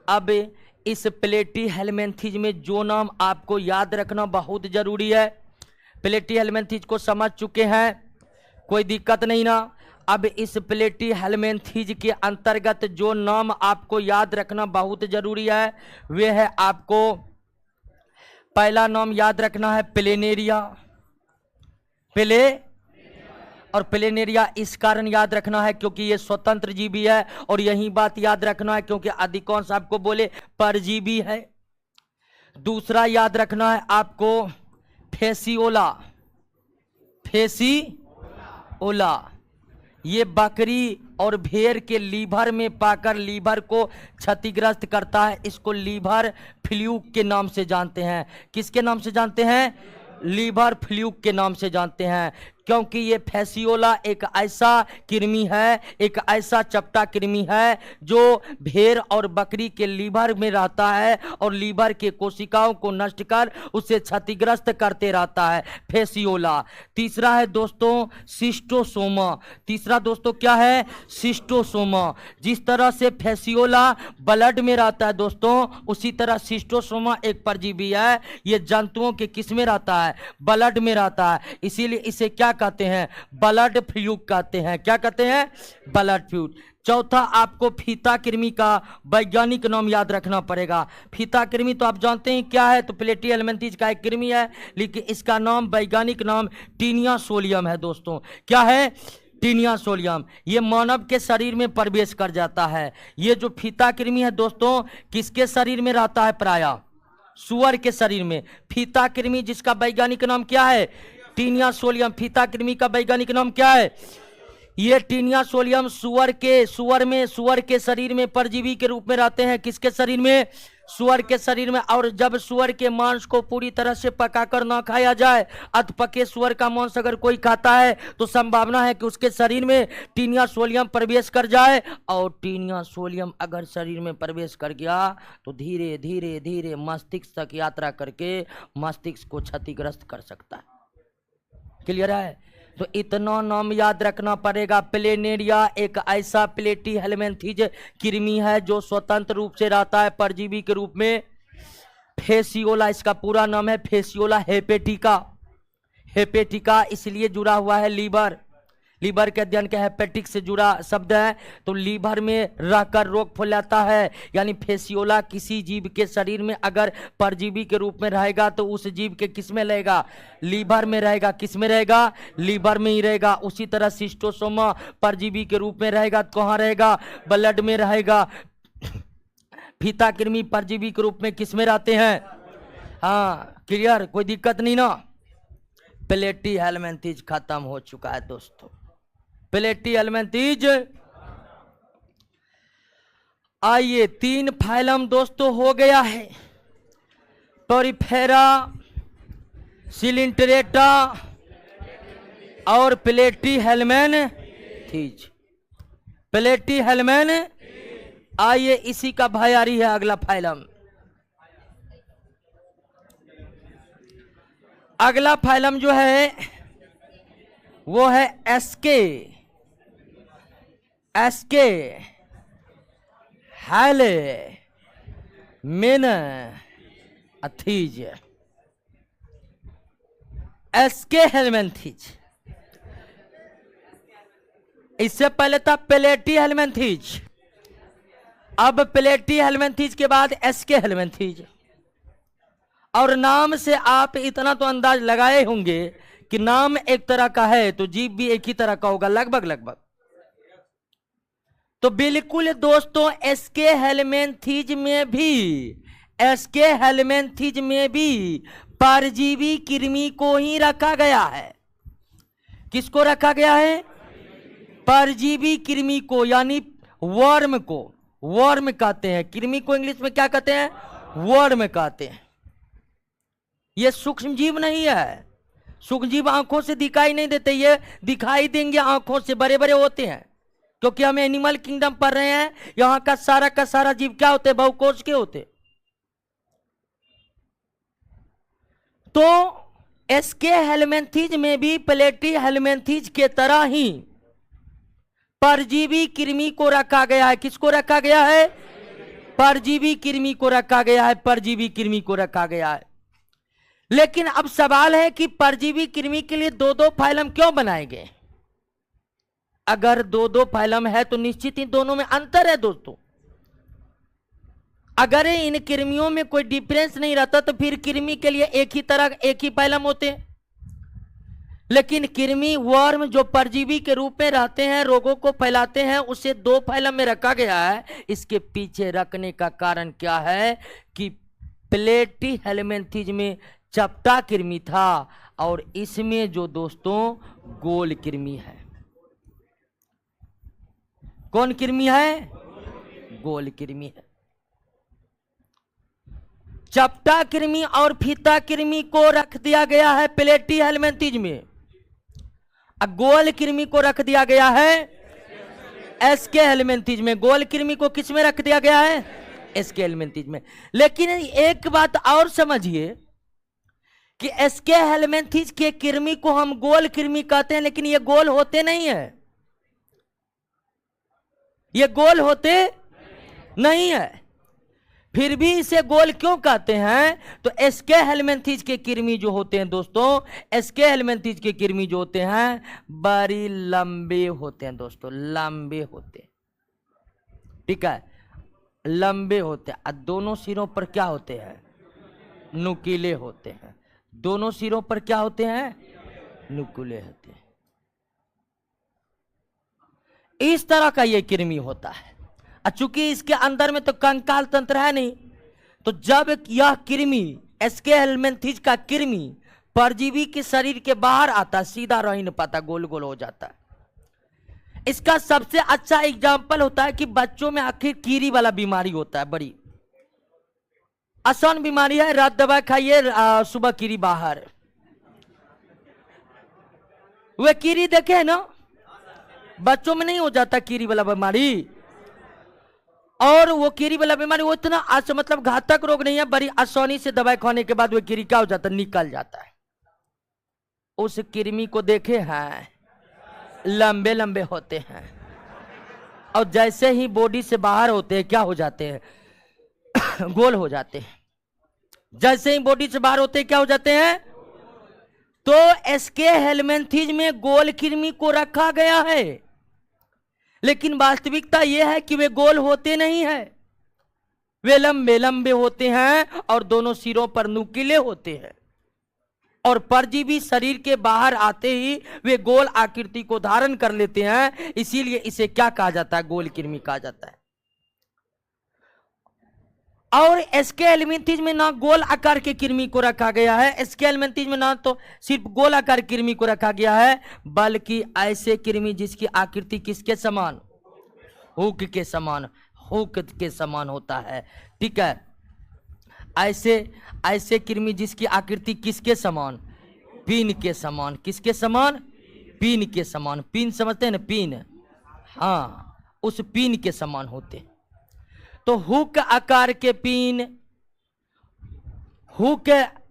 अब इस प्लेटीहेल्मिन्थेज में जो नाम आपको याद रखना बहुत जरूरी है, प्लेटीहेल्मिन्थेज को समझ चुके हैं, कोई दिक्कत नहीं ना। अब इस प्लेटीहेल्मिन्थेज के अंतर्गत जो नाम आपको याद रखना बहुत जरूरी है, वे है आपको पहला नाम याद रखना है प्लेनेरिया। और प्लेनेरिया इस कारण याद रखना है क्योंकि ये स्वतंत्र जीवी है, और यही बात याद रखना है क्योंकि अधिकांश आपको बोले परजीवी है। दूसरा याद रखना है आपको फेसियोला। ये बकरी और भेड़ के लीवर में पाकर लीवर को क्षतिग्रस्त करता है। इसको लीवर फ्लूक के नाम से जानते हैं। किसके नाम से जानते हैं? लीवर फ्लूक के नाम से जानते हैं, क्योंकि ये फेसियोला एक ऐसा कृमि है, एक ऐसा चपटा कृमि है जो भेड़ और बकरी के लीवर में रहता है और लीवर के कोशिकाओं को नष्ट कर उसे क्षतिग्रस्त करते रहता है, फेसियोला। तीसरा है दोस्तों सिस्टोसोमा। तीसरा दोस्तों क्या है? सिस्टोसोमा। जिस तरह से फेसियोला ब्लड में रहता है दोस्तों, उसी तरह सिस्टोसोमा एक परजीवी है। ये जंतुओं के किस में रहता है? ब्लड में रहता है, इसीलिए इसे क्या कहते हैं? ब्लड फ्लूक कहते हैं। क्या कहते हैं? Blood fluke. चौथा आपको फीता कृमि का वैज्ञानिक नाम याद रखना पड़ेगा। फीता कृमि तो आप जानते हैं क्या है, तो प्लेटीहेल्मिन्थेज का एक कृमि है, लेकिन इसका नाम वैज्ञानिक नाम टीनिया सोलियम है दोस्तों। क्या है? Taenia solium. ये मानव के शरीर में प्रवेश कर जाता है। ये जो फीता कृमि है दोस्तों, किसके शरीर में रहता है? प्रायः सुअर के शरीर में। फीता कृमि जिसका वैज्ञानिक नाम क्या है? Taenia solium. फीता कृमि का वैज्ञानिक नाम क्या है? ये टीनिया सोलियम सुअर के शरीर में परजीवी के रूप में रहते हैं। किसके शरीर में? सुअर के शरीर में। और जब सुअर के मांस को पूरी तरह से पकाकर ना खाया जाए, अधपके सुअर का मांस अगर कोई खाता है तो संभावना है कि उसके शरीर में टीनिया सोलियम प्रवेश कर जाए, और टीनिया सोलियम अगर शरीर में प्रवेश कर गया तो धीरे धीरे धीरे मस्तिष्क तक यात्रा करके मस्तिष्क को क्षतिग्रस्त कर सकता है। क्लियर है? तो इतना नाम याद रखना पड़ेगा। प्लेनेरिया एक ऐसा प्लेटीहेल्मिन्थेज कृमि है जो स्वतंत्र रूप से रहता है परजीवी के रूप में। फेसियोला इसका पूरा नाम है फेसियोला हेपेटिका। हेपेटिका इसलिए जुड़ा हुआ है लीवर के अध्ययन के हेपेटिक से जुड़ा शब्द है, तो लीवर में रहकर रोग फैलाता है। यानी फेसियोला किसी जीव के शरीर में अगर परजीवी के रूप में रहेगा तो उस जीव के किस में रहेगा? लीवर में रहेगा। किस में रहेगा? लीवर में ही रहेगा। उसी तरह सिस्टोसोमा परजीवी के रूप में रहेगा तो कहाँ रहेगा? ब्लड में रहेगा। फीता कृमि परजीवी के रूप में किस में रहते हैं? हाँ, क्लियर, कोई दिक्कत नहीं ना। प्लेटीहेल्मिन्थेज खत्म हो चुका है दोस्तों। प्लेटीहेल्मिन्थेज। आइए 3 फाइलम दोस्तों हो गया है। टोरिफेरा, सिलिंट्रेटा और प्लेटीहेल्मिन्थेज। आइए इसी का भायारी है अगला फाइलम। अगला फाइलम जो है वो है एसके हेल्मिन्थेज। एसके हेल्मिन्थेज। इससे पहले था प्लेटीहेल्मिन्थेज, अब प्लेटीहेल्मिन्थेज के बाद एसके हेल्मिन्थेज। और नाम से आप इतना तो अंदाज लगाए होंगे कि नाम एक तरह का है तो जीव भी एक ही तरह का होगा, लगभग। तो बिल्कुल दोस्तों एसके हेल्मिन्थेज में भी परजीवी कृमि को ही रखा गया है। किसको रखा गया है? परजीवी कृमि को, यानी वर्म को। वर्म कहते हैं कृमि को, इंग्लिश में क्या कहते हैं? वर्म कहते हैं। ये सूक्ष्म जीव नहीं है। सूक्ष्म जीव आंखों से दिखाई नहीं देते, ये दिखाई देंगे आंखों से, बड़े बड़े होते हैं। क्योंकि हम एनिमल किंगडम पढ़ रहे हैं, यहाँ का सारा जीव क्या होते हैं? बहुकोश के होते। तो एसके हेलमिंथेज में भी प्लेटी हेलमिंथेज के तरह ही परजीवी कृमि को रखा गया है। किसको रखा गया है? परजीवी कृमि को रखा गया है, परजीवी कृमि को रखा गया है। लेकिन अब सवाल है कि परजीवी कृमि के लिए दो दो फाइलम क्यों बनाए गए? अगर दो दो फाइलम है तो निश्चित ही दोनों में अंतर है दोस्तों। अगर इन कृमियों में कोई डिफरेंस नहीं रहता तो फिर कृमि के लिए एक ही तरह एक ही फाइलम होते हैं। लेकिन कृमि वर्म जो परजीवी के रूप में रहते हैं, रोगों को फैलाते हैं, उसे दो फाइलम में रखा गया है। इसके पीछे रखने का कारण क्या है कि प्लेटी हेलमिंथेज में चपटा कृमि था और इसमें जो दोस्तों गोल कृमि है। कौन कृमि है? गोल कृमि है। चपटा कृमि और फीता कृमि को रख दिया गया है प्लेटी हेलमिंथेज में, गोल कृमि को रख दिया गया है एसके हेलमिंथेज में। गोल कृमि को किस में रख दिया गया है? एसके हेलमिंथेज में। लेकिन एक बात और समझिए कि एसके हेलमिंथेज के कृमि को हम गोल कृमि कहते हैं, लेकिन ये गोल होते नहीं है, ये गोल होते नहीं है। फिर भी इसे गोल क्यों कहते हैं? तो एसके हेलमिंथेज के कृमि जो होते हैं दोस्तों, एसके हेलमिंथेज के कृमि जो होते हैं बड़ी लंबे होते हैं दोस्तों, लंबे होते हैं। ठीक है, लंबे होते हैं। दोनों सिरों पर क्या होते हैं? नुकीले होते हैं। दोनों सिरों पर क्या होते हैं? नुकीले होते हैं। इस तरह का ये कृमि होता है। चूंकि इसके अंदर में तो कंकाल तंत्र है नहीं, तो जब यह कृमि एसके हेलमिंथेज का कृमि परजीवी के शरीर के बाहर आता, सीधा रह ही नहीं पाता, गोल गोल हो जाता है। इसका सबसे अच्छा एग्जाम्पल होता है कि बच्चों में आखिर कीरी वाला बीमारी होता है, बड़ी आसान बीमारी है। रात दवा खाइए, सुबह कीरी बाहर। वे कीरी देखे है ना, बच्चों में नहीं हो जाता कीरी वाला बीमारी। और वो कीरी वाला बीमारी वो इतना मतलब घातक रोग नहीं है, बड़ी आसानी से दवाई खाने के बाद वो कीरी क्या हो जाता है? निकल जाता है। उस कृमि को देखे हैं, लंबे लंबे होते हैं और जैसे ही बॉडी से बाहर होते हैं क्या हो जाते हैं? गोल हो जाते हैं। जैसे ही बॉडी से बाहर होते हैं क्या हो जाते हैं? तो एसके हेलमिंथेज में गोल कृमि को रखा गया है, लेकिन वास्तविकता यह है कि वे गोल होते नहीं है, वे लंबे लंबे होते हैं और दोनों सिरों पर नुकीले होते हैं। और परजीवी शरीर के बाहर आते ही वे गोल आकृति को धारण कर लेते हैं, इसीलिए इसे क्या कहा जाता है? गोल कृमि कहा जाता है। और एसके हेलमिंथेज में ना गोल आकार के कृमि को रखा गया है, एसके हेलमिंथेज में ना तो सिर्फ गोल आकार कृमि को रखा गया है, बल्कि ऐसे कृमि जिसकी आकृति किसके समान? हुक के समान, हुक के समान होता है। ठीक है, ऐसे कृमि जिसकी आकृति किसके समान? पिन के समान। किसके समान? पिन के समान। पिन समझते हैं ना, पिन, हाँ, उस पिन के समान होते हैं। तो हुक आकार के पिन, हुक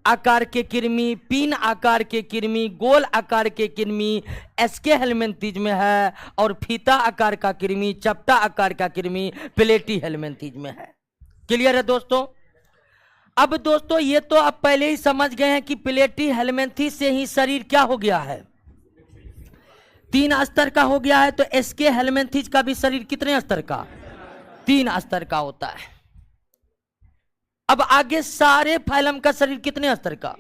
आकार के कृमि, पिन आकार के कृमि, गोल आकार के कृमि एसके हेलमिंथेज में है, और फीता आकार का कृमि, चपटा आकार का कृमि प्लेटी हेलमिंथेज में है। क्लियर है दोस्तों? अब दोस्तों ये तो आप पहले ही समझ गए हैं कि प्लेटी हेलमिंथेज से ही शरीर क्या हो गया है? 3 स्तर का हो गया है। तो एसके हेलमिंथेज का भी शरीर कितने स्तर का? 3 स्तर का होता है। अब आगे सारे फाइलम का शरीर कितने स्तर का?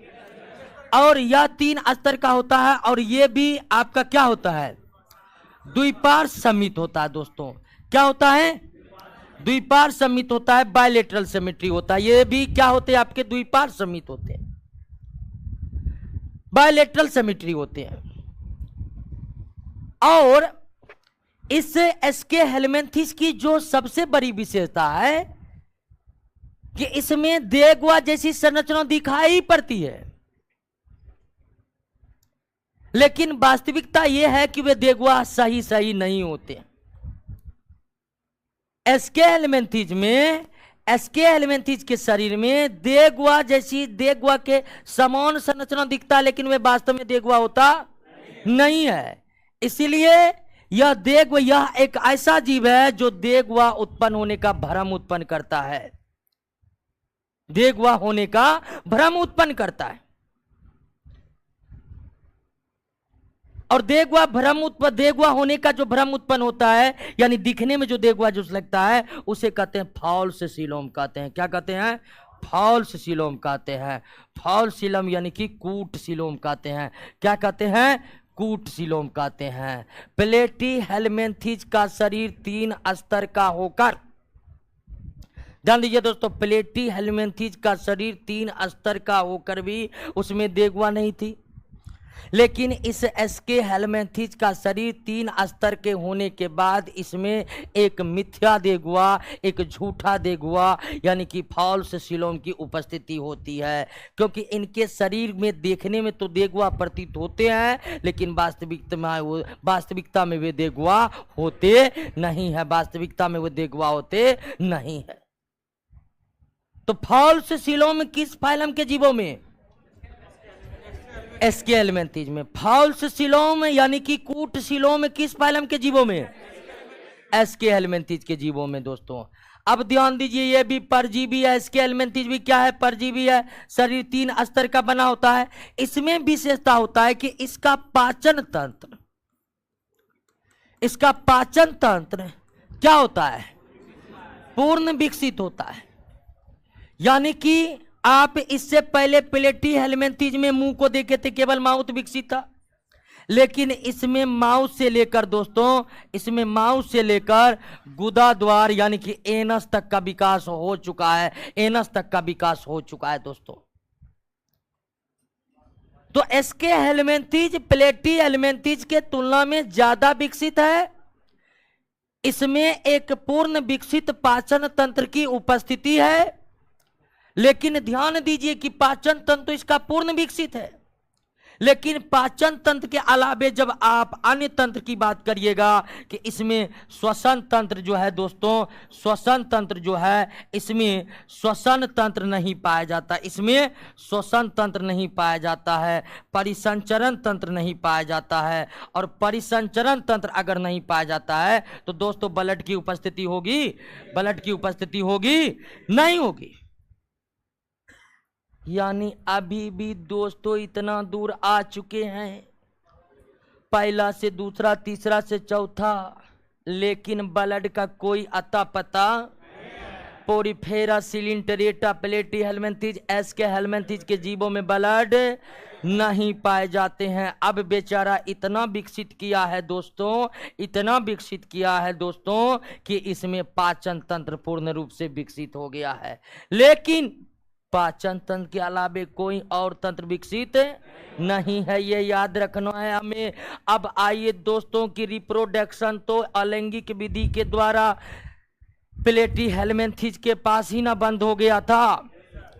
और यह 3 स्तर का होता है, और यह भी आपका क्या होता है? द्विपार्श्व सममित होता है दोस्तों। क्या होता है? द्विपार्श्व सममित होता है, बायलेटरल सिमेट्री होता है। ये भी क्या होते हैं? आपके द्विपार्श्व सममित होते हैं, बायलेटरल सिमेट्री होते हैं। और इस एसके हेलमिंथेज की जो सबसे बड़ी विशेषता है कि इसमें देगवा जैसी संरचना दिखाई पड़ती है, लेकिन वास्तविकता यह है कि वे देगवा सही नहीं होते। एसके हेलमिंथेज में एसके हेलमिंथेस के शरीर में देगवा जैसी देगवा के समान संरचना दिखता है, लेकिन वे वास्तव में देगवा होता नहीं है। इसीलिए यह देगवा, यह एक ऐसा जीव है जो देगवा उत्पन्न होने का भ्रम उत्पन्न करता है, देगवा होने का भ्रम उत्पन्न करता है। और देगवा होने का जो भ्रम उत्पन्न होता है, यानी दिखने में जो देगवा जो लगता है, उसे कहते हैं फॉल्स सिलोम कहते हैं। क्या कहते हैं? फॉल्स सिलोम कहते हैं। फॉल्स सिलोम यानी कि कूट सिलोम कहते हैं। क्या कहते हैं? कूट सिलोम कहते हैं। प्लेटी हेलमिंथेस का शरीर 3 स्तर का होकर, ध्यान दीजिए दोस्तों, प्लेटी हेलमिंथेस का शरीर 3 स्तर का होकर भी उसमें देगवा नहीं थी। लेकिन इस एसके हेलमिंथेस का शरीर 3 स्तर के होने के बाद इसमें एक मिथ्या देगवा, एक झूठा देगवा यानी कि फॉल्स सिलोम की उपस्थिति होती है। क्योंकि इनके शरीर में देखने में तो देगवा प्रतीत होते हैं, लेकिन वास्तविकता में वे देगवा होते नहीं है, वास्तविकता में वे देगवा होते नहीं है। तो फॉल्स सिलोम किस फाइलम के जीवों में? एसके हेलमिंथेस में। फॉल्स सिलोम यानी कि कूट सिलोम किस फाइलम के जीवों में? एसके हेलमिंथेस के जीवों में। दोस्तों अब ध्यान दीजिए, ये भी परजीवी है, एसके हेलमिंथेस भी क्या है? परजीवी है। शरीर 3 स्तर का बना होता है। इसमें विशेषता होता है कि इसका पाचन तंत्र क्या होता है? पूर्ण विकसित होता है। यानी कि आप इससे पहले प्लेटी हेलमिंथेस में मुंह को देखे थे, केवल माउथ विकसित था, लेकिन इसमें माउथ से लेकर दोस्तों, इसमें माउथ से लेकर गुदा द्वार यानी कि एनस तक का विकास हो चुका है, एनस तक का विकास हो चुका है दोस्तों। तो एसके हेलमिंथेस प्लेटी हेलमिंथेस के तुलना में ज्यादा विकसित है। इसमें एक पूर्ण विकसित पाचन तंत्र की उपस्थिति है। लेकिन ध्यान दीजिए कि पाचन तंत्र तो इसका पूर्ण विकसित है, लेकिन पाचन तंत्र के अलावे जब आप अन्य तंत्र की बात करिएगा कि इसमें श्वसन तंत्र जो है दोस्तों, श्वसन तंत्र जो है, इसमें श्वसन तंत्र नहीं पाया जाता, इसमें श्वसन तंत्र नहीं पाया जाता है, परिसंचरण तंत्र नहीं पाया जाता है। और परिसंचरण तंत्र अगर नहीं पाया जाता है तो दोस्तों ब्लड की उपस्थिति होगी? ब्लड की उपस्थिति होगी? नहीं होगी। यानी अभी भी दोस्तों इतना दूर आ चुके हैं, पहला से दूसरा, तीसरा से चौथा, लेकिन ब्लड का कोई अता पता। पोरिफेरा सिलिंटरेटा प्लेटी हेलमिंथेस एसके हेलमिंथेस के जीवों में ब्लड नहीं पाए जाते हैं। अब बेचारा इतना विकसित किया है दोस्तों, इतना विकसित किया है दोस्तों कि इसमें पाचन तंत्र पूर्ण रूप से विकसित हो गया है, लेकिन पाचन तंत्र के अलावे कोई और तंत्र विकसित नहीं है, ये याद रखना है हमें। अब आइए दोस्तों की रिप्रोडक्शन तो अलैंगिक विधि के द्वारा प्लेटी हेलमिंथेस के पास ही ना बंद हो गया था।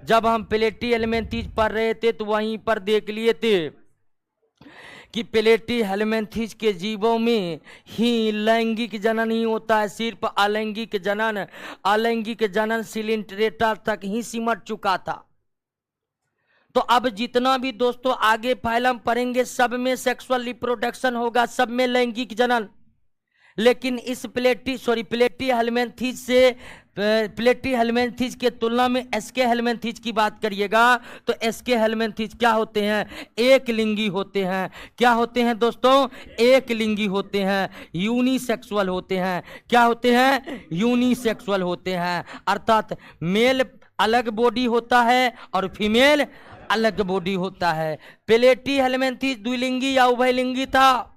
जब हम प्लेटी हेलमिंथेस पढ़ रहे थे तो वहीं पर देख लिए थे कि प्लेटी हेलमिंथेस के जीवों में ही लैंगिक जनन ही होता है, सिर्फ अलैंगिक जनन सिलिंटरेटा तक ही सिमट चुका था। तो अब जितना भी दोस्तों आगे फाइलम पढ़ेंगे सब में सेक्सुअल रिप्रोडक्शन होगा, सब में लैंगिक जनन। लेकिन इस प्लेटी हेलमिंथेस के तुलना में एसके हेलमिंथेस की बात करिएगा तो एसके हेलमिंथेस क्या होते हैं? एक लिंगी होते हैं। क्या होते हैं दोस्तों? एक लिंगी होते हैं, यूनिसेक्सुअल होते हैं। क्या होते हैं? यूनिसेक्सुअल होते हैं, अर्थात मेल अलग बॉडी होता है और फीमेल अलग बॉडी होता है। प्लेटी हेलमिंथेस द्विलिंगी या उभयलिंगी था,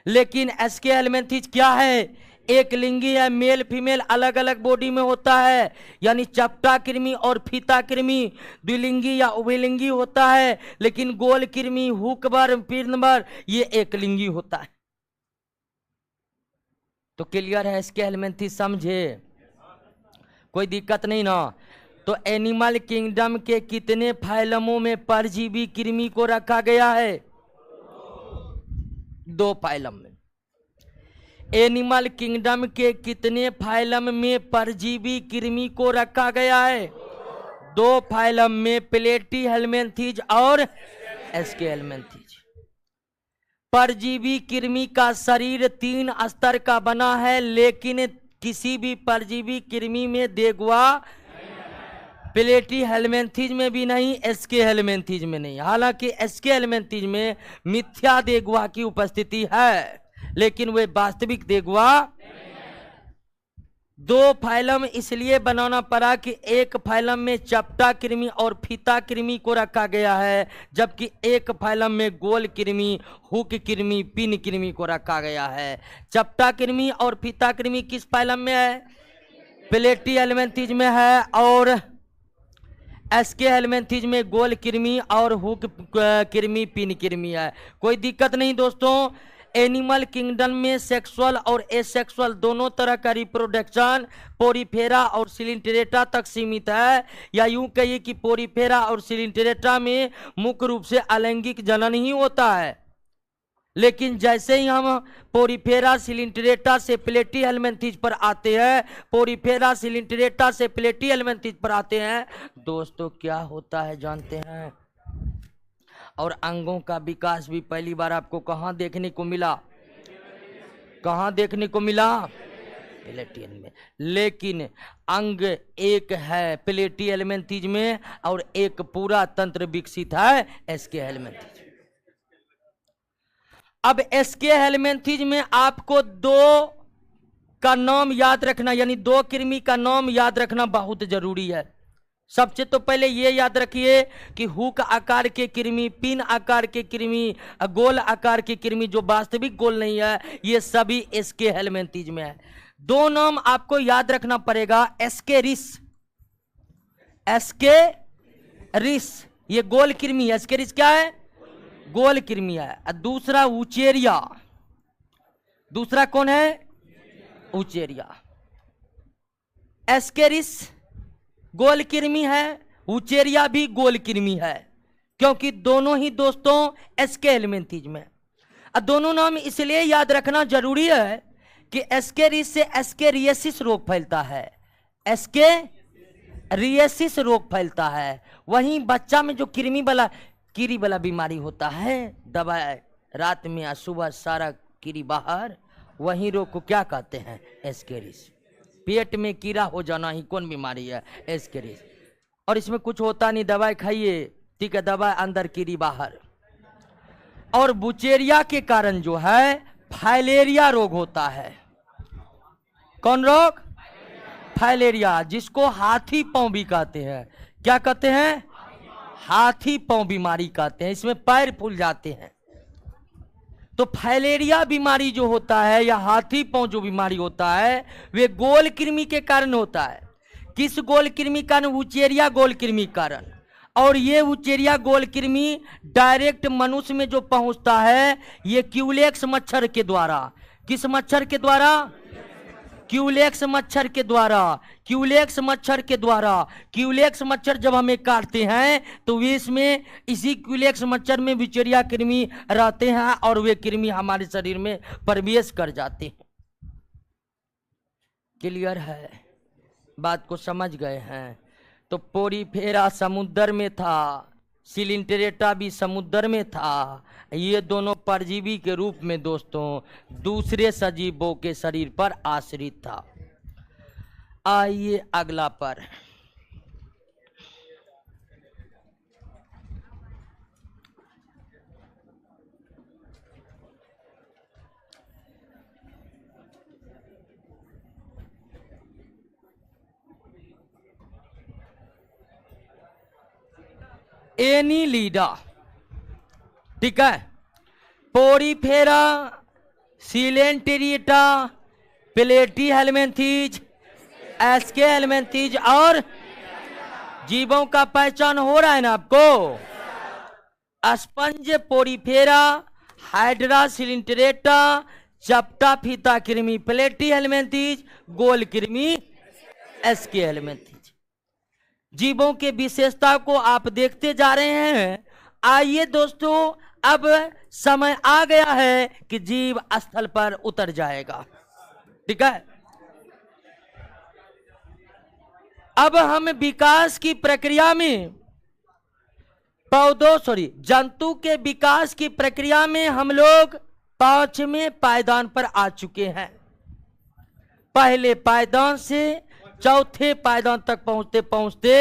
लेकिन एसके हेलमिंथेस क्या है? एक लिंगी है, मेल फीमेल अलग अलग बॉडी में होता है। यानी चपटा कृमि और फीता कृमि द्विलिंगी या उभयलिंगी होता है, लेकिन गोल कृमि, हुकबर, पीर्णबर ये एक लिंगी होता है। तो क्लियर है एसके हेलमिंथेस? समझे? कोई दिक्कत नहीं ना? तो एनिमल किंगडम के कितने फाइलमों में परजीवी कृमि को रखा गया है? 2 फाइलम में। एनिमल किंगडम के कितने फाइलम में परजीवी कृमि को रखा गया है? 2 फाइलम में, प्लेटी हेलमिंथीज और एस्के हेलमिंथीज। परजीवी कृमि का शरीर 3 स्तर का बना है, लेकिन किसी भी परजीवी कृमि में देगुआ प्लेटी हेलमिंथीज में भी नहीं, एस्के हेलमिंथीज में नहीं। हालांकि एस्के हेलमिंथीज में मिथ्या देगुआ की उपस्थिति है, लेकिन वे वास्तविक देगुआ। 2 फाइलम इसलिए बनाना पड़ा कि एक फाइलम में चपटा कृमि और फीता कृमि को रखा गया है, जबकि एक फाइलम में गोल कृमि, हुक कृमि, पिन कृमि को रखा गया है। चपटा कृमि और फीता कृमि किस फाइलम में है? प्लेटी हेलमिंथीज में है। और एस्के हेलमिंथीज में गोल कृमि और हुक कृमि, पिन कृमि है। कोई दिक्कत नहीं दोस्तों। एनिमल किंगडम में सेक्सुअल और एसेक्सुअल दोनों तरह का रिप्रोडक्शन पोरीफेरा और सिलिंट्रेटा तक सीमित है, या यूं कहिए कि पोरीफेरा और सिलिंट्रेटा में मुख्य रूप से अलैंगिक जनन ही होता है। लेकिन जैसे ही हम पोरीफेरा सिलिंट्रेटा से प्लेटी हेलमिंथीज पर आते हैं, पोरीफेरा सिलिंट्रेटा से प्लेटी हेलमिंथीज पर आते हैं, दोस्तों क्या होता है जानते हैं? और अंगों का विकास भी पहली बार आपको कहां देखने को मिला? कहां देखने को मिला? प्लेटियन में। लेकिन अंग एक है प्लेटी हेलमिंथीज में, और एक पूरा तंत्र विकसित है एस्के हेलमिंथीज। अब एस्के हेलमिंथीज में आपको 2 का नाम याद रखना, यानी 2 कृमि का नाम याद रखना बहुत जरूरी है। सबसे तो पहले ये याद रखिए कि हुक आकार के कृमि, पिन आकार के कृमि, गोल आकार के कृमि जो वास्तविक गोल नहीं है, ये सभी एस्के हेलमिंथीज में है। 2 नाम आपको याद रखना पड़ेगा। एस्केरिस, एस्केरिस ये गोल कृमि है। एस्केरिस क्या है? गोल कृमि है। दूसरा उचेरिया। दूसरा कौन है? उचेरिया। एस्केरिस गोल कृमि है, उचेरिया भी गोल कृमि है, क्योंकि दोनों ही दोस्तों एस्के हेलमिंथीज में। दोनों नाम इसलिए याद रखना जरूरी है कि एस्केरिस से एस्केरियसिस रोग फैलता है, एस्केरियसिस रोग फैलता है। वहीं बच्चा में जो कीरी वाला बीमारी होता है, दवा रात में या सुबह सारा कीरी बाहर, वही रोग को क्या कहते हैं? एस्केरिस। पेट में कीड़ा हो जाना ही कौन बीमारी है? एस्केरिस। और इसमें कुछ होता नहीं, दवाई खाइए, ठीक है, दवाई अंदर कीड़ी बाहर। और बुचेरिया के कारण जो है फाइलेरिया रोग होता है। कौन रोग? फाइलेरिया, जिसको हाथी पांव भी कहते हैं। क्या कहते हैं? हाथी पांव बीमारी कहते हैं। इसमें पैर फूल जाते हैं। तो फाइलेरिया बीमारी जो होता है, या हाथी पांव जो बीमारी होता है, वे गोल कृमि के कारण होता है। किस गोल कृमि कारण? उचेरिया गोल कृमि कारण। और ये उचेरिया गोल कृमि डायरेक्ट मनुष्य में जो पहुंचता है, ये क्यूलेक्स मच्छर के द्वारा। किस मच्छर के द्वारा? क्यूलेक्स मच्छर के द्वारा। क्यूलेक्स मच्छर के द्वारा। क्यूलेक्स मच्छर जब हमें काटते हैं तो वे इसमें, इसी क्यूलेक्स मच्छर में विचेरिया कृमि रहते हैं, और वे कृमि हमारे शरीर में प्रवेश कर जाते हैं। क्लियर है? बात को समझ गए हैं? तो पोरीफेरा समुद्र में था, सिलिंट्रेटा भी समुद्र में था। ये दोनों परजीवी के रूप में दोस्तों दूसरे सजीवों के शरीर पर आश्रित था। आइए अगला पर। एनीलिडा, ठीक है, पोरीफेरा, सिलेंटेरिटा, प्लेटी हेलमिंथीज, एस्के हेलमिंथीज और जीवों का पहचान हो रहा है ना आपको? स्पंज पोरीफेरा, हाइड्रा सिलिंटेरेटा, चपटा फीता कृमि प्लेटी हेलमिंथीज, गोल कृमि एस्के हेलमिंथीज। जीवों के विशेषता को आप देखते जा रहे हैं। आइए दोस्तों, अब समय आ गया है कि जीव स्थल पर उतर जाएगा। ठीक है। अब हम विकास की प्रक्रिया में जंतु के विकास की प्रक्रिया में हम लोग 5वें पायदान पर आ चुके हैं। पहले पायदान से 4थे पायदान तक पहुंचते पहुंचते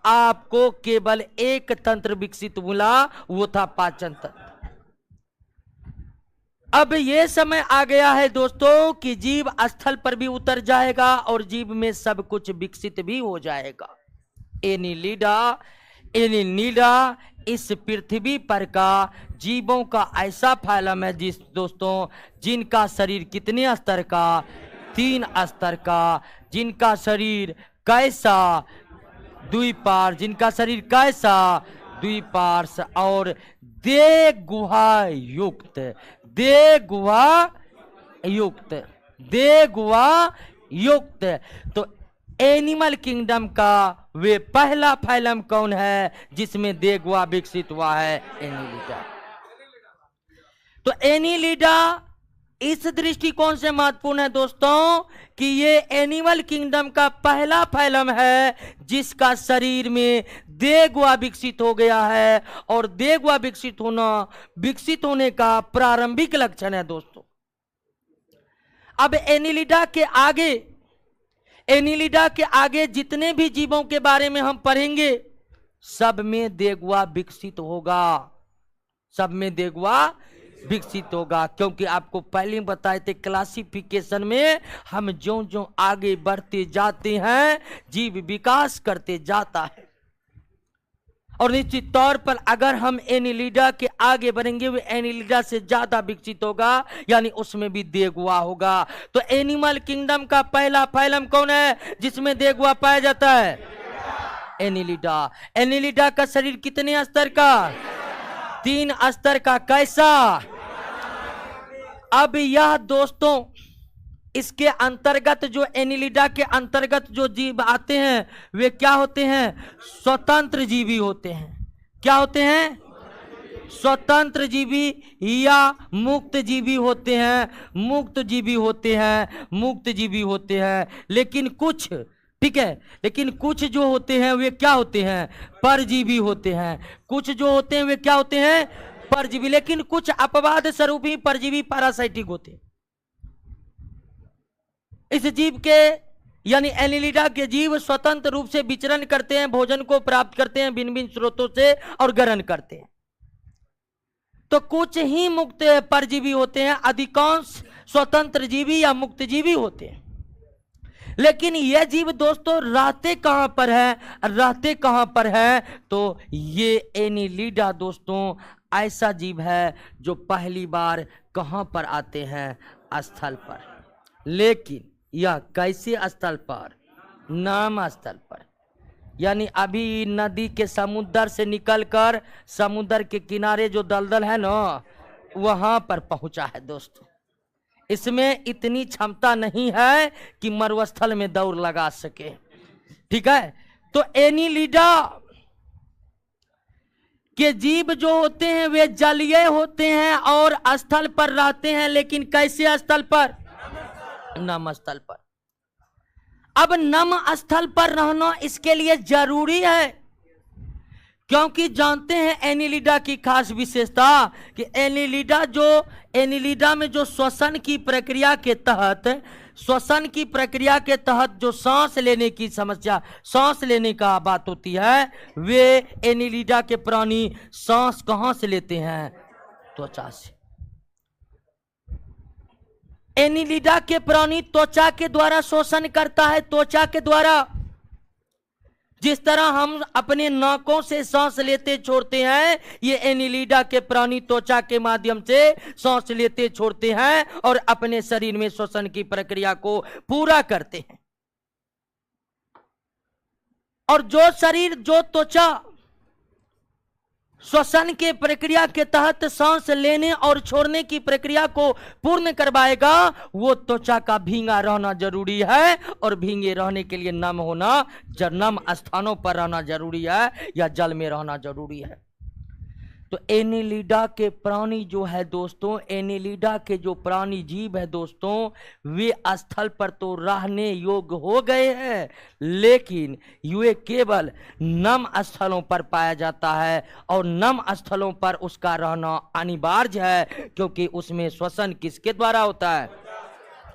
आपको केवल एक तंत्र विकसित हुआ, वो था पाचन तंत्र। अब यह समय आ गया है दोस्तों कि जीव स्थल पर भी उतर जाएगा और जीव में सब कुछ विकसित भी हो जाएगा। एनीलिडा इस पृथ्वी पर का जीवों का ऐसा फैलम है दोस्तों, जिनका शरीर कितने स्तर का? 3 स्तर का। जिनका शरीर कैसा? द्विपार। जिनका शरीर कैसा? द्विपार्श और देह गुहा युक्त। तो एनिमल किंगडम का वे पहला फैलम कौन है जिसमें देह गुहा विकसित हुआ है? एनीलिडा। तो एनीलिडा इस दृष्टिकोण से महत्वपूर्ण है दोस्तों कि ये एनिमल किंगडम का पहला फैलम है जिसका शरीर में देह गुहा विकसित हो गया है, और देह गुहा विकसित होने का प्रारंभिक लक्षण है दोस्तों। अब एनीलिडा के आगे जितने भी जीवों के बारे में हम पढ़ेंगे सब में देह गुहा विकसित होगा, क्योंकि आपको पहले बताए थे क्लासिफिकेशन में हम जो आगे बढ़ते जाते हैं जीव विकास करते जाता है, और निश्चित तौर पर अगर हम एनीलिडा के आगे बढ़ेंगे वो एनीलिडा से ज्यादा विकसित होगा, यानी उसमें भी देह गुहा होगा। तो एनिमल किंगडम का पहला फैलम कौन है जिसमें देह गुहा पाया जाता है? एनीलिडा का शरीर कितने स्तर का? 3 स्तर का। कैसा? अब यह दोस्तों इसके अंतर्गत जो एनीलिडा के अंतर्गत जो जीव आते हैं वे क्या होते हैं? स्वतंत्र जीवी होते हैं। क्या होते हैं? स्वतंत्र जीवी या मुक्त जीवी होते हैं। लेकिन कुछ, ठीक है, लेकिन कुछ जो होते हैं वे क्या होते हैं? परजीवी होते हैं। कुछ जो होते हैं वे क्या होते हैं? परजीवी। लेकिन कुछ अपवाद स्वरूप ही परजीवी पैरासाइटिक होते हैं। इस जीव के यानी एनीलिडा के जीव स्वतंत्र रूप से विचरण करते हैं, भोजन को प्राप्त करते हैं भिन्न भिन्न स्रोतों से और ग्रहण करते हैं। तो कुछ ही मुक्त परजीवी होते हैं, अधिकांश स्वतंत्र जीवी या मुक्त जीवी होते हैं। लेकिन यह जीव दोस्तों रहते कहां पर है? तो ये एनीलिडा दोस्तों ऐसा जीव है जो पहली बार कहां पर आते हैं? स्थल पर। लेकिन यह कैसे स्थल पर? नाम स्थल पर। यानी अभी नदी के समुद्र से निकलकर समुद्र के किनारे जो दलदल है ना वहां पर पहुंचा है दोस्तों। इसमें इतनी क्षमता नहीं है कि मरुस्थल में दौड़ लगा सके, ठीक है। तो एनीलिडा के जीव जो होते हैं वे जलीय होते हैं और स्थल पर रहते हैं, लेकिन कैसे स्थल पर? नम स्थल पर। अब नम स्थल पर रहना इसके लिए जरूरी है, क्योंकि जानते हैं एनीलिडा की खास विशेषता कि एनीलिडा में जो श्वसन की प्रक्रिया के तहत जो सांस लेने की समस्या, सांस लेने का बात होती है, वे एनीलिडा के प्राणी सांस कहां से लेते हैं? त्वचा से। एनीलिडा के प्राणी त्वचा के द्वारा शोषण करता है, त्वचा के द्वारा। जिस तरह हम अपने नाकों से सांस लेते छोड़ते हैं, ये एनीलिडा के प्राणी त्वचा के माध्यम से सांस लेते छोड़ते हैं और अपने शरीर में श्वसन की प्रक्रिया को पूरा करते हैं। और जो त्वचा श्वसन के प्रक्रिया के तहत सांस लेने और छोड़ने की प्रक्रिया को पूर्ण करवाएगा, वो त्वचा का भींगा रहना जरूरी है, और भींगे रहने के लिए नम स्थानों पर रहना जरूरी है या जल में रहना जरूरी है। तो एनिलिडा के प्राणी जो है दोस्तों, एनिलिडा के जो प्राणी जीव है दोस्तों, वे स्थल पर तो रहने योग्य हो गए हैं, लेकिन ये केवल नम स्थलों पर पाया जाता है, और नम स्थलों पर उसका रहना अनिवार्य है, क्योंकि उसमें श्वसन किसके द्वारा होता है?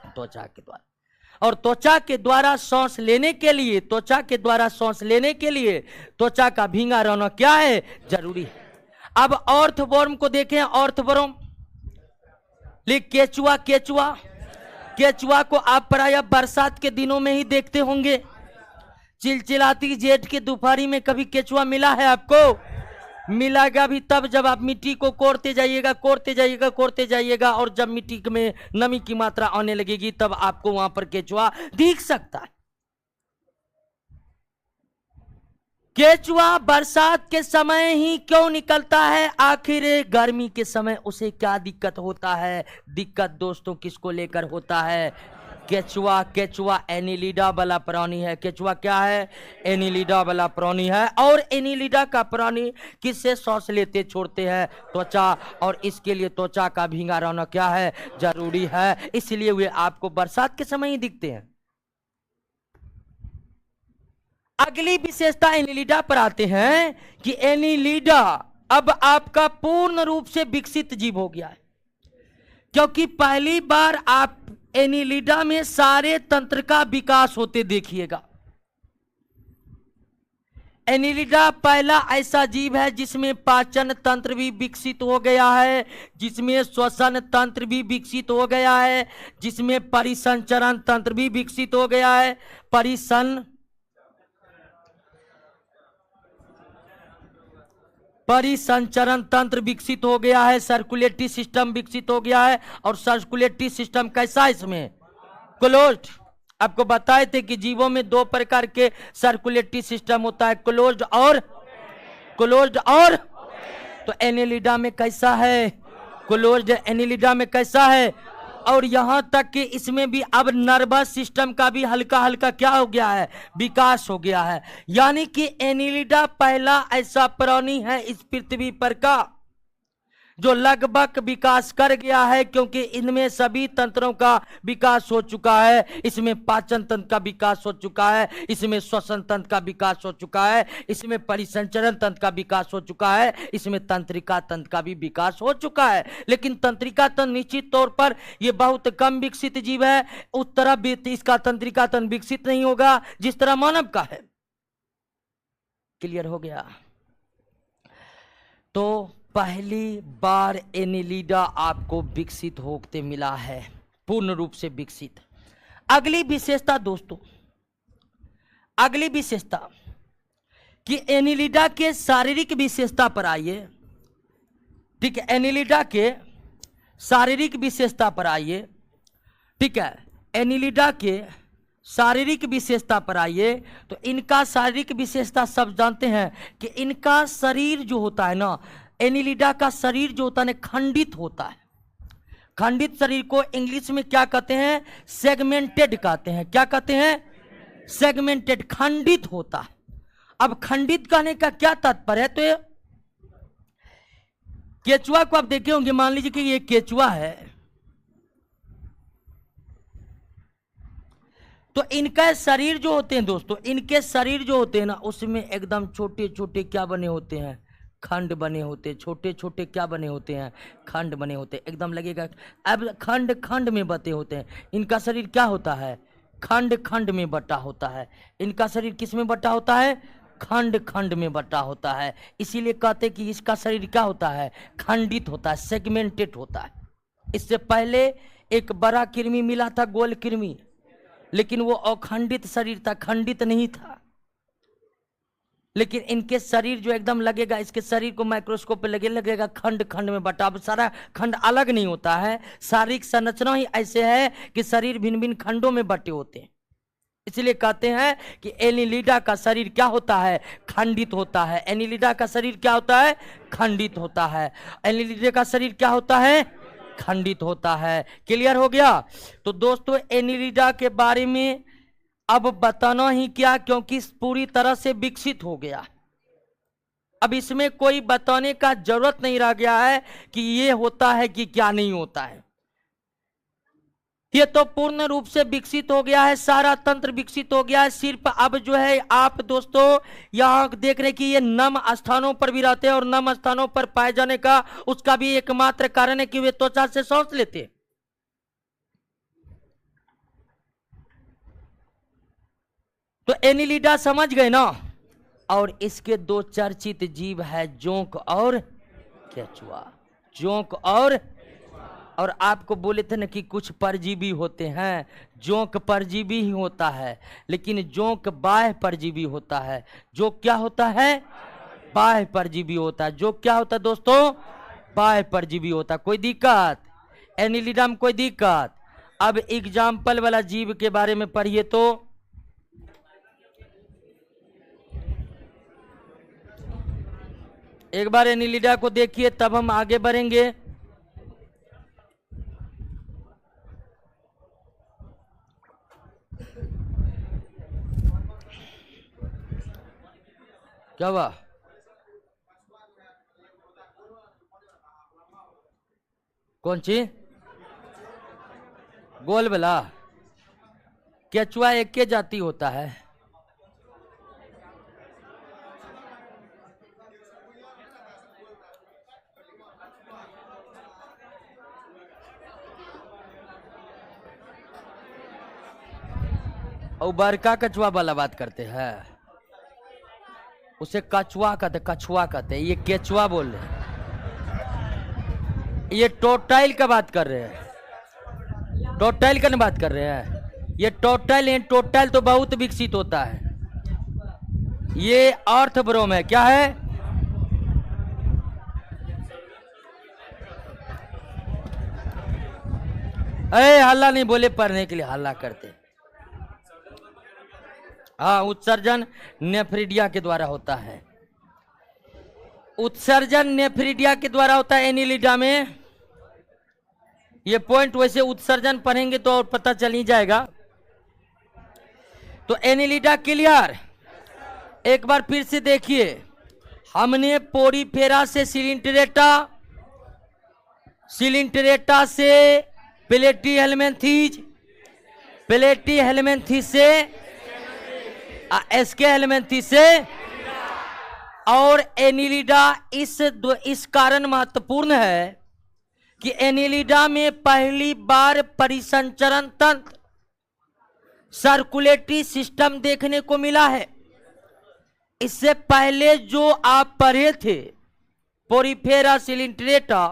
त्वचा के द्वारा। और त्वचा के द्वारा सांस लेने के लिए, त्वचा के द्वारा सांस लेने के लिए त्वचा का भींगा रहना क्या है? जरूरी है। अब ऑर्थवर्म को देखें, ऑर्थवर्म, केचुआ, केचुआ, केचुआ को आप प्रायः बरसात के दिनों में ही देखते होंगे। चिलचिलाती जेठ के दोपहरी में कभी केचुआ मिला है आपको? मिलेगा भी तब जब आप मिट्टी को कोड़ते जाइएगा, कोड़ते जाइएगा, कोड़ते जाइएगा, और जब मिट्टी में नमी की मात्रा आने लगेगी तब आपको वहां पर केचुआ दिख सकता है। केचुआ बरसात के समय ही क्यों निकलता है? आखिर गर्मी के समय उसे क्या दिक्कत होता है? दिक्कत दोस्तों किसको लेकर होता है? केचुआ। केचुआ एनिलिडा वाला प्राणी है। केचुआ क्या है? एनिलिडा वाला प्राणी है। और एनिलिडा का प्राणी किससे सांस लेते छोड़ते हैं? त्वचा। और इसके लिए त्वचा का भींगा रहना क्या है? जरूरी है। इसलिए वे आपको बरसात के समय ही दिखते हैं। अगली विशेषता एनिलिडा पर आते हैं कि एनिलिडा अब आपका पूर्ण रूप से विकसित जीव हो गया है, क्योंकि पहली बार आप एनिलिडा में सारे तंत्र का विकास होते देखिएगा। एनिलिडा पहला ऐसा जीव है जिसमें पाचन तंत्र भी विकसित हो गया है, जिसमें श्वसन तंत्र भी विकसित हो गया है, जिसमें परिसंचरण तंत्र भी विकसित हो गया है। परिसंचरण तंत्र विकसित हो गया है, सर्कुलेटरी सिस्टम विकसित हो गया है। और सर्कुलेटरी सिस्टम कैसा है? इसमें क्लोज्ड। आपको बताए थे कि जीवों में दो प्रकार के सर्कुलेटरी सिस्टम होता है, क्लोज्ड और तो एनिलिडा में कैसा है? क्लोज्ड। एनिलिडा में कैसा है? और यहां तक कि इसमें भी अब नर्वस सिस्टम का भी हल्का हल्का क्या हो गया है? विकास हो गया है। यानी कि एनिलिडा पहला ऐसा प्राणी है इस पृथ्वी पर का जो लगभग विकास कर गया है, क्योंकि इनमें सभी तंत्रों का विकास हो चुका है। इसमें पाचन तंत्र का विकास हो चुका है, इसमें श्वसन तंत्र का विकास हो चुका है, इसमें परिसंचरण तंत्र का विकास हो चुका है, इसमें तंत्रिका तंत्र का भी विकास हो चुका है। लेकिन तंत्रिका तंत्र निश्चित तौर पर यह बहुत कम विकसित जीव है। उस तरह भी इसका तंत्रिका तंत्र विकसित नहीं होगा जिस तरह मानव का है। क्लियर हो गया? तो पहली बार एनिलिडा आपको विकसित होते मिला है, पूर्ण रूप से विकसित। अगली विशेषता दोस्तों, अगली विशेषता कि एनिलिडा के शारीरिक विशेषता पर आइए। ठीक है, एनिलिडा के शारीरिक विशेषता पर आइए। ठीक है, एनिलिडा के शारीरिक विशेषता पर आइए। तो इनका शारीरिक विशेषता सब जानते हैं कि इनका शरीर जो होता है ना, एनिलिडा का शरीर जो होता है खंडित होता है। खंडित शरीर को इंग्लिश में क्या कहते हैं? सेगमेंटेड कहते हैं। क्या कहते हैं? सेगमेंटेड। खंडित होता है। अब खंडित कहने का क्या तात्पर्य है? तो केचुआ को आप देखे होंगे, मान लीजिए कि ये केचुआ है, तो इनका शरीर जो होते हैं दोस्तों, इनके शरीर जो होते हैं ना, उसमें एकदम छोटे छोटे क्या बने होते हैं? खंड बने होते। छोटे छोटे क्या बने होते हैं? खंड बने होते। एकदम लगेगा अब खंड खंड में बटे होते हैं। इनका शरीर क्या होता है? खंड खंड में बटा होता है। इनका शरीर किस में बटा होता है? खंड खंड में बटा होता है। इसीलिए कहते हैं कि इसका शरीर क्या होता है? खंडित होता है, सेगमेंटेड होता है। इससे पहले एक बड़ा कृमि मिला था, गोल कृमि, लेकिन वो अखंडित शरीर था, खंडित नहीं था। लेकिन इनके शरीर जो एकदम लगेगा, इसके शरीर को माइक्रोस्कोप पे लगेगा खंड खंड में बटा। अब सारा खंड अलग नहीं होता है, शारीरिक संरचना ही ऐसे है कि शरीर भिन्न भिन्न खंडों में बटे होते हैं। इसलिए कहते हैं कि एनिलिडा का शरीर क्या होता है? खंडित होता है। एनिलिडा का शरीर क्या होता है? खंडित होता है। एनिलिडा का शरीर क्या होता है? खंडित होता है। क्लियर हो गया? तो दोस्तों एनिलिडा के बारे में अब बताना ही क्या, क्योंकि पूरी तरह से विकसित हो गया। अब इसमें कोई बताने का जरूरत नहीं रह गया है कि ये होता है कि क्या नहीं होता है। ये तो पूर्ण रूप से विकसित हो गया है, सारा तंत्र विकसित हो गया है। सिर्फ अब जो है आप दोस्तों यहां देख रहे हैं कि ये नम स्थानों पर भी रहते हैं, और नम स्थानों पर पाए जाने का उसका भी एकमात्र कारण है कि वे त्वचा से सांस लेते हैं। तो एनिलिडा समझ गए ना। और इसके दो चर्चित जीव है, जोंक और केचुआ। जोंक और आपको बोले थे ना कि कुछ परजीवी होते हैं। जोंक परजीवी ही होता है, लेकिन जोंक बाह्य परजीवी होता है। जो क्या होता है? बाह्य परजीवी होता है। जो क्या होता है दोस्तों? बाह्य परजीवी होता है। कोई दिक्कत? एनिलिडा में कोई दिक्कत? अब एग्जाम्पल वाला जीव के बारे में पढ़िए तो एक बार एनिलिडा को देखिए, तब हम आगे बढ़ेंगे। क्या हुआ? कौन सी? गोल वाला? केचुआ एक के जाति होता है। और बड़का कछुआ वाला बात करते हैं, उसे कछुआ कहते, कछुआ कहते। ये केचुआ बोल रहे हैं। ये टोटाइल का बात कर रहे हैं। टोटाइल का नहीं बात कर रहे हैं। ये टोटाइल है। टोटाइल तो बहुत विकसित होता है। ये अर्थ ब्रोम है। क्या है? अरे हल्ला नहीं बोले, पढ़ने के लिए हल्ला करते। हाँ, उत्सर्जन नेफ्रिडिया के द्वारा होता है। उत्सर्जन नेफ्रिडिया के द्वारा होता है एनिलिडा में। ये पॉइंट वैसे उत्सर्जन पढ़ेंगे तो और पता चल ही जाएगा। तो एनिलिडा क्लियर? एक बार फिर से देखिए, हमने पोरीफेरा से सिलिंट्रेटा, सिलिंट्रेटा से प्लेटीहेल्मिन्थीज, प्लेटीहेल्मिन्थीज से एस्केहेल्मिन्थीज से, और एनिलिडा इस कारण महत्वपूर्ण है कि एनिलिडा में पहली बार परिसंचरण तंत्र, सर्कुलेटरी सिस्टम देखने को मिला है। इससे पहले जो आप पढ़े थे पोरीफेरा, सिलिंट्रेटा,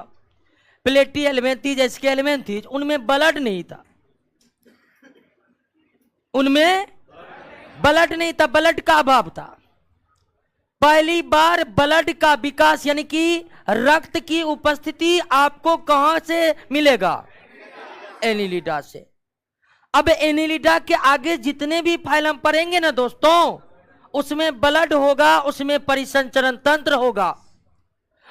प्लेटीहेल्मिन्थीज, एस्केहेल्मिन्थीज, उनमें ब्लड नहीं था। उनमें ब्लड नहीं था, ब्लड का अभाव था। पहली बार ब्लड का विकास यानी कि रक्त की उपस्थिति आपको कहां से मिलेगा? एनिलिडा से। अब एनिलिडा के आगे जितने भी फाइलम पढ़ेंगे ना दोस्तों, उसमें ब्लड होगा, उसमें परिसंचरण तंत्र होगा।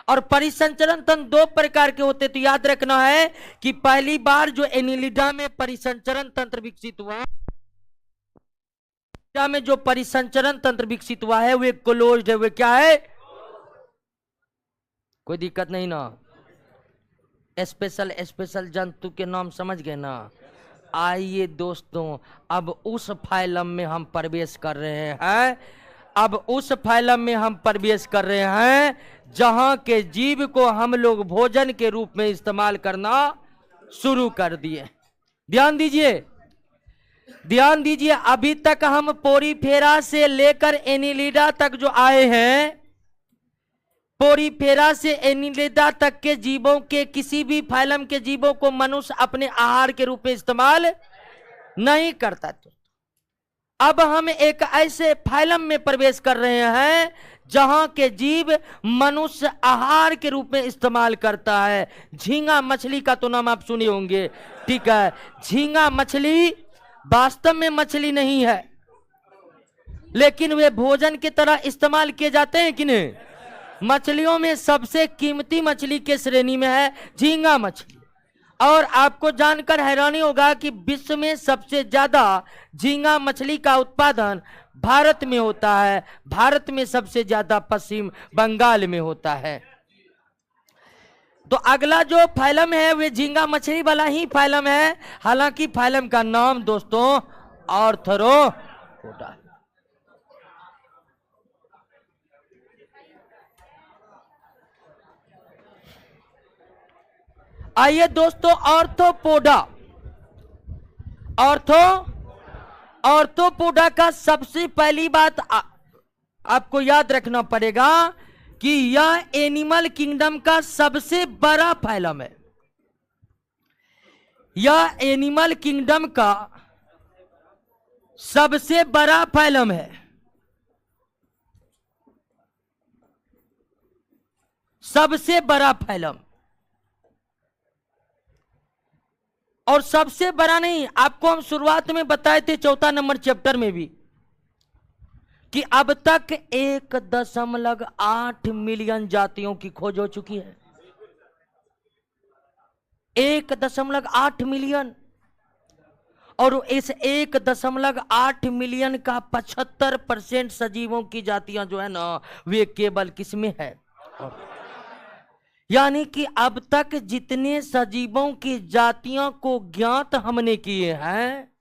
और परिसंचरण तंत्र दो प्रकार के होते, तो याद रखना है कि पहली बार जो एनिलिडा में परिसंचरण तंत्र विकसित हुआ, में जो परिसंचरण तंत्र विकसित हुआ है वे क्लोज्ड है। वे क्या है? कोई दिक्कत नहीं ना? स्पेशल जंतु के नाम समझ गए ना? आइए दोस्तों, अब उस फाइलम में हम प्रवेश कर रहे हैं। अब उस फाइलम में हम प्रवेश कर रहे हैं जहां के जीव को हम लोग भोजन के रूप में इस्तेमाल करना शुरू कर दिए। ध्यान दीजिए, ध्यान दीजिए। अभी तक हम पोरीफेरा से लेकर एनिलिडा तक जो आए हैं, पोरीफेरा से एनिलिडा तक के जीवों के किसी भी फाइलम के जीवों को मनुष्य अपने आहार के रूप में इस्तेमाल नहीं करता। तो अब हम एक ऐसे फाइलम में प्रवेश कर रहे हैं जहां के जीव मनुष्य आहार के रूप में इस्तेमाल करता है। झींगा मछली का तो नाम आप सुने होंगे, ठीक है? झींगा मछली वास्तव में मछली नहीं है, लेकिन वे भोजन की तरह इस्तेमाल किए जाते हैं कि नहीं? मछलियों में सबसे कीमती मछली के श्रेणी में है झींगा मछली। और आपको जानकर हैरानी होगा कि विश्व में सबसे ज्यादा झींगा मछली का उत्पादन भारत में होता है। भारत में सबसे ज्यादा पश्चिम बंगाल में होता है। तो अगला जो फाइलम है वे झींगा मछली वाला ही फाइलम है, हालांकि फाइलम का नाम दोस्तों आर्थ्रोपोडा। आइए दोस्तों, आर्थ्रोपोडा का सबसे पहली बात आपको याद रखना पड़ेगा कि यह एनिमल किंगडम का सबसे बड़ा फाइलम है। यह एनिमल किंगडम का सबसे बड़ा फाइलम है। सबसे बड़ा फाइलम। और सबसे बड़ा नहीं, आपको हम शुरुआत में बताए थे 4 नंबर चैप्टर में भी कि अब तक 1.8 मिलियन जातियों की खोज हो चुकी है। 1.8 मिलियन। और इस 1.8 मिलियन का 75% सजीवों की जातियां जो है ना वे केवल किसमें है, यानी कि अब तक जितने सजीवों की जातियों को ज्ञात हमने किए हैं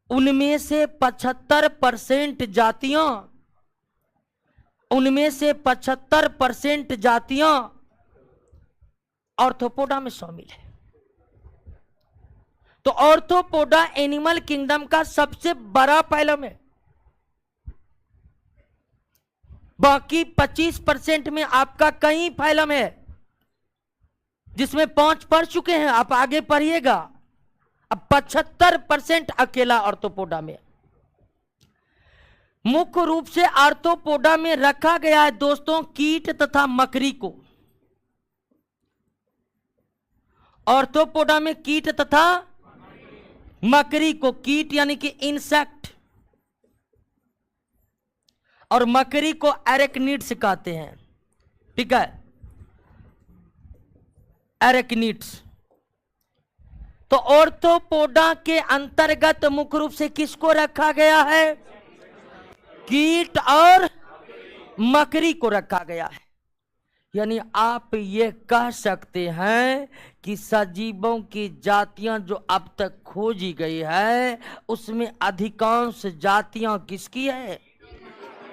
उनमें से 75% जातियां, आर्थ्रोपोडा में शामिल है। तो आर्थ्रोपोडा एनिमल किंगडम का सबसे बड़ा फाइलम है। बाकी 25% में आपका कई फाइलम है जिसमें 5 पढ़ चुके हैं, आप आगे पढ़िएगा। अब 75% अकेला आर्थ्रोपोडा में। मुख्य रूप से आर्थ्रोपोडा में रखा गया है दोस्तों कीट तथा मकड़ी को। आर्थ्रोपोडा में कीट तथा मकड़ी को, कीट यानी कि इंसेक्ट और मकड़ी को एरेक्निड्स कहते हैं। ठीक है, एरेक्निड्स। तो आर्थ्रोपोडा के अंतर्गत मुख्य रूप से किसको रखा गया है? कीट और मकड़ी को रखा गया है। यानी आप ये कह सकते हैं कि सजीवों की जातियां जो अब तक खोजी गई है उसमें अधिकांश जातियां किसकी है?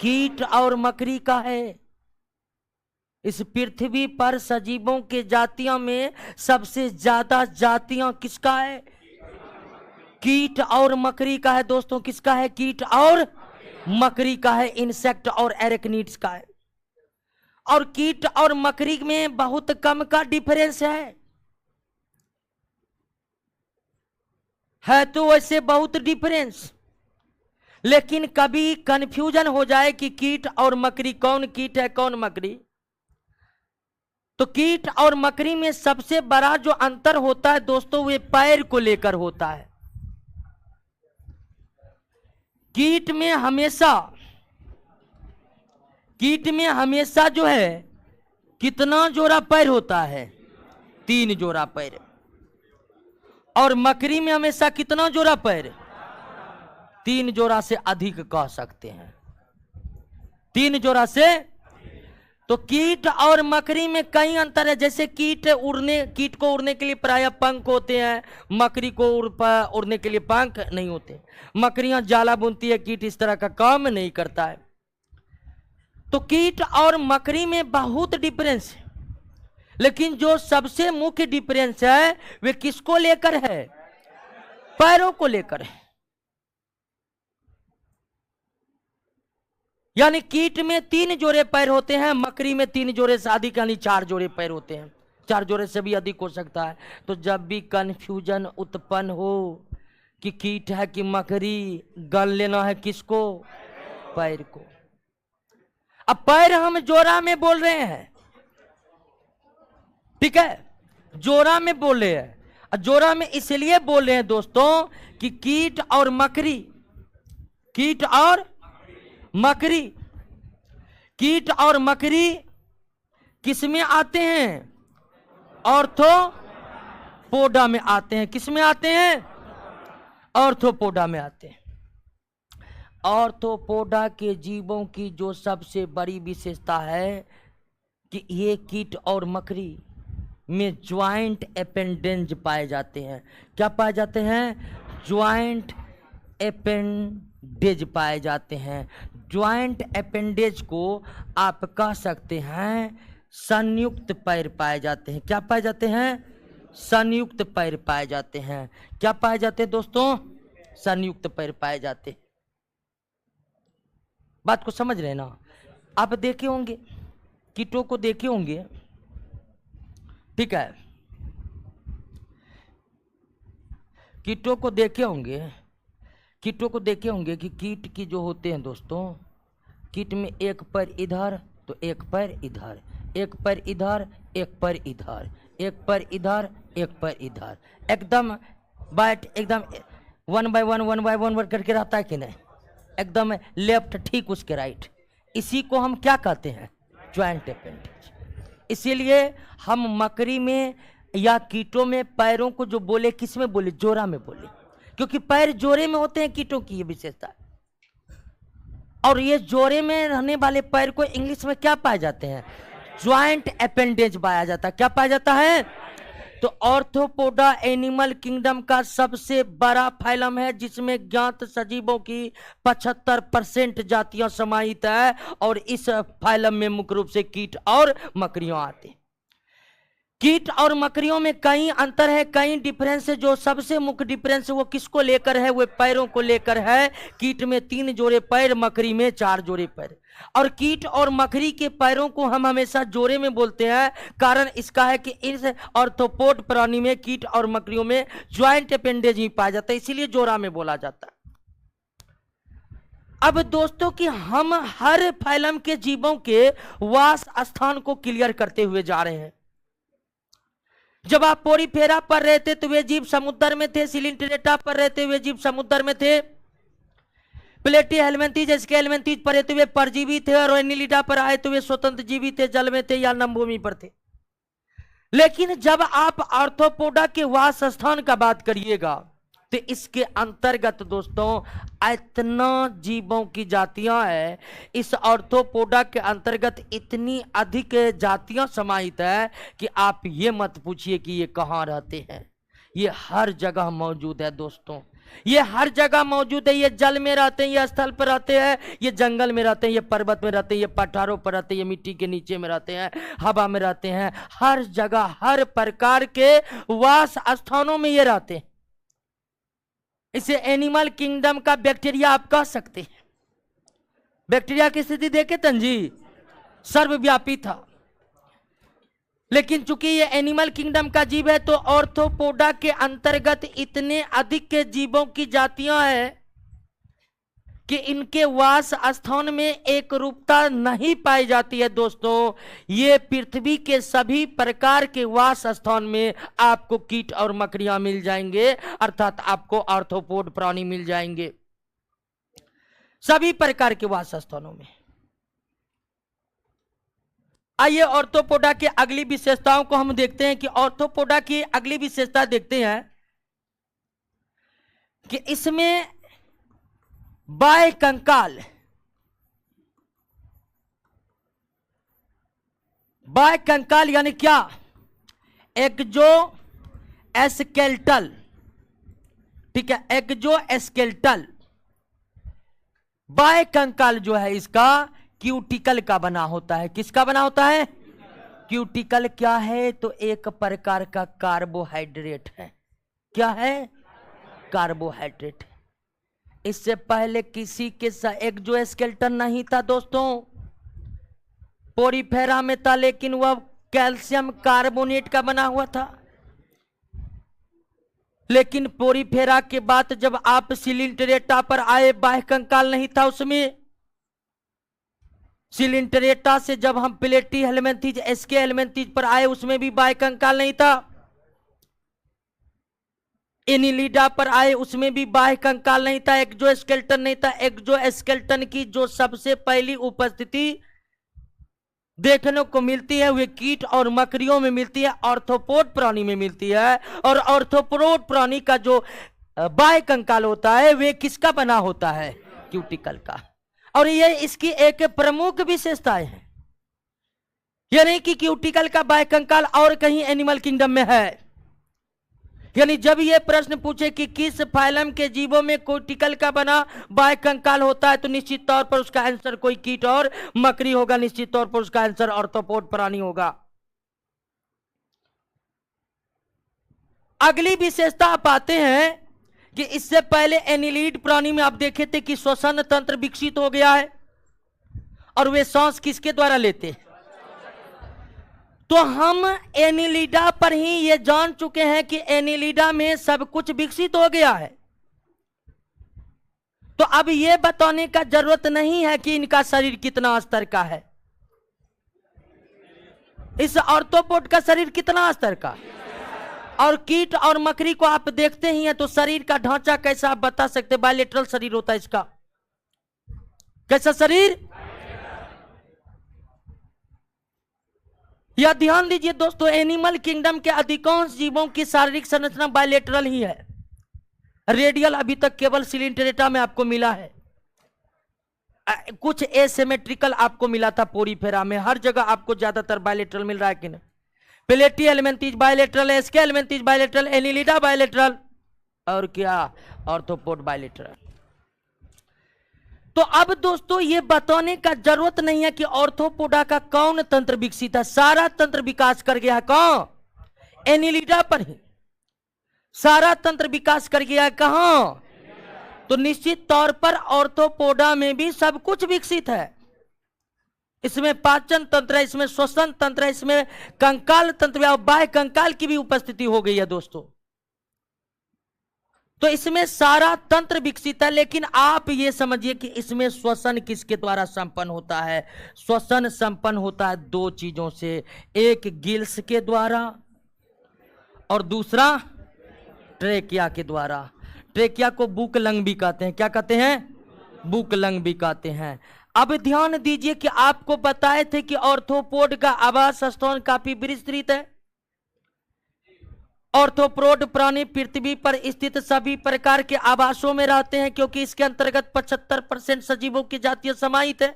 कीट और मकड़ी का है। इस पृथ्वी पर सजीवों के जातियों में सबसे ज्यादा जातियां किसका है? कीट और मकड़ी का है दोस्तों। किसका है? कीट और मकड़ी का है, इंसेक्ट और एरेक्निड्स का है। और कीट और मकड़ी में बहुत कम का डिफरेंस है तो वैसे बहुत डिफरेंस, लेकिन कभी कंफ्यूजन हो जाए कि कीट और मकड़ी, कौन कीट है कौन मकड़ी, तो कीट और मकड़ी में सबसे बड़ा जो अंतर होता है दोस्तों वे पैर को लेकर होता है। कीट में हमेशा जो है कितना जोड़ा पैर होता है? 3 जोड़ा पैर। और मकड़ी में हमेशा कितना जोड़ा पैर? 3 जोड़ा से अधिक कह सकते हैं, 3 जोड़ा से। तो कीट और मकड़ी में कई अंतर है। जैसे कीट को उड़ने के लिए प्रायः पंख होते हैं, मकड़ी को उड़ने के लिए पंख नहीं होते। मकड़ियां जाला बुनती है, कीट इस तरह का काम नहीं करता है। तो कीट और मकड़ी में बहुत डिफरेंस है, लेकिन जो सबसे मुख्य डिफरेंस है वे किसको लेकर है? पैरों को लेकर है। यानी कीट में 3 जोड़े पैर होते हैं, मकड़ी में 3 जोड़े से अधिक यानी 4 जोड़े पैर होते हैं। 4 जोड़े से भी अधिक हो सकता है। तो जब भी कंफ्यूजन उत्पन्न हो कि कीट है कि मकड़ी, गन लेना है किसको? पैर को। अब पैर हम जोड़ा में बोल रहे हैं, ठीक है, जोड़ा में बोल रहे हैं। जोड़ा में इसलिए बोल रहे हैं दोस्तों कि कीट और मकड़ी किस में आते हैं? आर्थ्रोपोडा में आते हैं। किस में आते हैं? आर्थ्रोपोडा में आते हैं। ऑर्थोपोडा के जीवों की जो सबसे बड़ी विशेषता है कि ये कीट और मकड़ी में ज्वाइंट अपेंडेज पाए जाते हैं। क्या पाए जाते हैं? ज्वाइंट अपेंडेज पाए जाते हैं। ज्वाइंट अपेंडेज को आप कह सकते हैं संयुक्त पैर पाए जाते हैं। क्या पाए जाते हैं? संयुक्त पैर पाए जाते हैं। क्या पाए जाते हैं दोस्तों? संयुक्त पैर पाए जाते हैं। बात को समझ रहे हैं ना? आप देखे होंगे, कीटों को देखे होंगे, ठीक है, कीटों को देखे होंगे, कीटों को देखे होंगे कि कीट की जो होते हैं दोस्तों, कीट में एक पैर इधर तो एक पैर इधर, एक पैर इधर, एक पैर इधर, एक पैर इधर, एक पैर इधर, एकदम बैठ एकदम 1 बाय 1 करके रहता है कि नहीं? एकदम लेफ्ट ठीक उसके राइट। इसी को हम क्या कहते हैं? Joint appendage. इसीलिए हम मकड़ी में या कीटों में पैरों को जो बोले, किस में बोले? जोड़ा में बोले, क्योंकि पैर जोड़े में होते हैं। कीटों की ये विशेषता है। और ये जोड़े में रहने वाले पैर को इंग्लिश में क्या पाए जाते हैं? ज्वाइंट अपेंडेज पाया जाता है। क्या पाया जाता है? तो ऑर्थोपोडा एनिमल किंगडम का सबसे बड़ा फाइलम है, जिसमें ज्ञात सजीवों की 75% जातियां समाहित है। और इस फाइलम में मुख्य रूप से कीट और मकड़ियों आते हैं। कीट और मकड़ियों में कई अंतर है, कई डिफरेंस है। जो सबसे मुख्य डिफरेंस वो किसको लेकर है? वो पैरों को लेकर है। कीट में 3 जोड़े पैर, मकड़ी में 4 जोड़े पैर। और कीट और मकड़ी के पैरों को हम हमेशा जोड़े में बोलते हैं। कारण इसका है कि इस ऑर्थोपोड प्राणी में, कीट और मकड़ियों में ज्वाइंट अपेंडेज ही पाया जाता है, इसीलिए जोड़ा में बोला जाता है। अब दोस्तों कि हम हर फाइलम के जीवों के वास स्थान को क्लियर करते हुए जा रहे हैं। जब आप पोरीफेरा पर रहते तो वे जीव समुद्र में थे, सिलिंट्रेटा पर रहते हुए जीव समुद्र में थे, प्लेटी हेलमेंथीज, इसके हेलमेंथीज पर रहते हुए परजीवी थे, और एनिलिडा पर आए तो वे स्वतंत्र जीवी थे, जल में थे या नमभूमि पर थे। लेकिन जब आप आर्थ्रोपोडा के वास स्थान का बात करिएगा तो इसके अंतर्गत दोस्तों इतना जीवों की जातियां है। इस आर्थ्रोपोडा के अंतर्गत इतनी अधिक जातियां समाहित है कि आप ये मत पूछिए कि ये कहां रहते हैं। ये हर जगह मौजूद है दोस्तों, ये हर जगह मौजूद है। ये जल में रहते हैं, ये स्थल पर रहते हैं, ये जंगल में रहते हैं, ये पर्वत में रहते हैं, ये पठारों पर रहते हैं, ये मिट्टी के नीचे में रहते हैं, हवा में रहते हैं। हर जगह हर प्रकार के वास स्थानों में ये रहते हैं। इसे एनिमल किंगडम का बैक्टीरिया आप कह सकते हैं। बैक्टीरिया की स्थिति देखे तंजी, सर्वव्यापी था। लेकिन चूंकि ये एनिमल किंगडम का जीव है तो ऑर्थोपोडा के अंतर्गत इतने अधिक के जीवों की जातियां हैं कि इनके वास स्थान में एक रूपता नहीं पाई जाती है। दोस्तों ये पृथ्वी के सभी प्रकार के वास स्थान में आपको कीट और मकड़ियां मिल जाएंगे, अर्थात आपको आर्थ्रोपोड प्राणी मिल जाएंगे सभी प्रकार के वास स्थानों में। आइए ऑर्थोपोडा की अगली विशेषताओं को हम देखते हैं कि ऑर्थोपोडा की अगली विशेषता देखते हैं कि इसमें बाह्य कंकाल, बाह्य कंकाल यानी क्या? एक्जो एस्केल्टल, ठीक है, एक्जो एस्केल्टल बाह्य कंकाल जो है इसका क्यूटिकल का बना होता है। किसका बना होता है? क्यूटिकल क्या है? तो एक प्रकार का कार्बोहाइड्रेट है। क्या है? कार्बोहाइड्रेट। इससे पहले किसी के एक्सोस्केलेटन नहीं था दोस्तों, पोरीफेरा में था, लेकिन वह कैल्शियम कार्बोनेट का बना हुआ था। लेकिन पोरीफेरा के बाद जब आप सिलिंट्रेटा पर आए, बाह्य कंकाल नहीं था उसमें। सिलिंट्रेटा से जब हम प्लेटी हेलमेंथीज, एसके हेलमेंथीज पर आए, उसमें भी बाह्य कंकाल नहीं था। एनिलिडा पर आए, उसमें भी बाह्य कंकाल नहीं था, एक्सोस्केलेटन नहीं था। एक्सोस्केलेटन की जो सबसे पहली उपस्थिति देखने को मिलती है वे कीट और मकड़ियों में मिलती है, ऑर्थोपोड प्राणी में मिलती है। और ऑर्थोपोड प्राणी का जो बाह्य कंकाल होता है वे किसका बना होता है? क्यूटिकल का। और ये इसकी एक प्रमुख विशेषताएं हैं। यह नहीं कि क्यूटिकल का बाह्यकंकाल और कहीं एनिमल किंगडम में है। यानी जब ये प्रश्न पूछे कि किस फाइलम के जीवों में क्यूटिकल का बना बाह्यकंकाल होता है, तो निश्चित तौर पर उसका आंसर कोई कीट और मकड़ी होगा, निश्चित तौर पर उसका आंसर ऑर्थ्रोपोड प्राणी होगा। अगली विशेषता आप पाते हैं कि इससे पहले एनिलिड प्राणी में आप देखे थे कि श्वसन तंत्र विकसित हो गया है और वे सांस किसके द्वारा लेते हैं। तो हम एनिलिडा पर ही ये जान चुके हैं कि एनिलिडा में सब कुछ विकसित हो गया है। तो अब ये बताने का जरूरत नहीं है कि इनका शरीर कितना स्तर का है। इस ऑर्थ्रोपोड का शरीर कितना स्तर का, और कीट और मकड़ी को आप देखते ही हैं, तो शरीर का ढांचा कैसा आप बता सकते हैं? बायलेटरल शरीर होता है इसका। कैसा शरीर? यह ध्यान दीजिए दोस्तों, एनिमल किंगडम के अधिकांश जीवों की शारीरिक संरचना बायलेटरल ही है। रेडियल अभी तक केवल सिलिंडरेटा में आपको मिला है, कुछ एसिमेट्रिकल आपको मिला था पोरीफेरा में। हर जगह आपको ज्यादातर बायलेटरल मिल रहा है कि नहीं? प्लेटी एलिमेंटिज बायलेटरल, एस्के एलिमेंटिज बायलेटरल, एनिलिडा बायलेटरल, और क्या ऑर्थ्रोपोड बायलेटरल। तो अब दोस्तों ये बताने का जरूरत नहीं है कि ऑर्थ्रोपोडा का कौन तंत्र विकसित है। सारा तंत्र विकास कर गया है कहां? एनिलिडा पर ही सारा तंत्र विकास कर गया है। कहां? तो निश्चित तौर पर ऑर्थ्रोपोडा में भी सब कुछ विकसित है। इसमें पाचन तंत्र है, इसमें श्वसन तंत्र है, इसमें कंकाल तंत्र और बाह्य कंकाल की भी उपस्थिति हो गई है दोस्तों। तो इसमें सारा तंत्र विकसित है। लेकिन आप ये समझिए कि इसमें श्वसन किसके द्वारा संपन्न होता है? श्वसन संपन्न होता है दो चीजों से, एक गिल्स के द्वारा और दूसरा ट्रेकिया के द्वारा। ट्रेकिया को बुक लंग भी कहते हैं। क्या कहते हैं? बुक लंग भी कहते हैं। अब ध्यान दीजिए कि आपको बताए थे कि ऑर्थ्रोपोड का आवास स्थान काफी विस्तृत है। ऑर्थ्रोपोड प्राणी पृथ्वी पर स्थित सभी प्रकार के आवासों में रहते हैं, क्योंकि इसके अंतर्गत 75% सजीवों की जातियां समाहित है।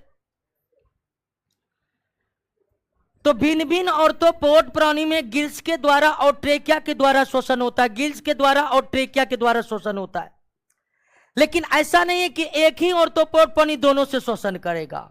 तो भिन्न भिन्न ऑर्थ्रोपोड प्राणी में गिल्स के द्वारा और ट्रेकिया के द्वारा श्वसन होता है। गिल्स के द्वारा और ट्रेकिया के द्वारा श्वसन होता है। लेकिन ऐसा नहीं है कि एक ही ऑर्थ्रोपोड प्राणी दोनों से श्वसन करेगा।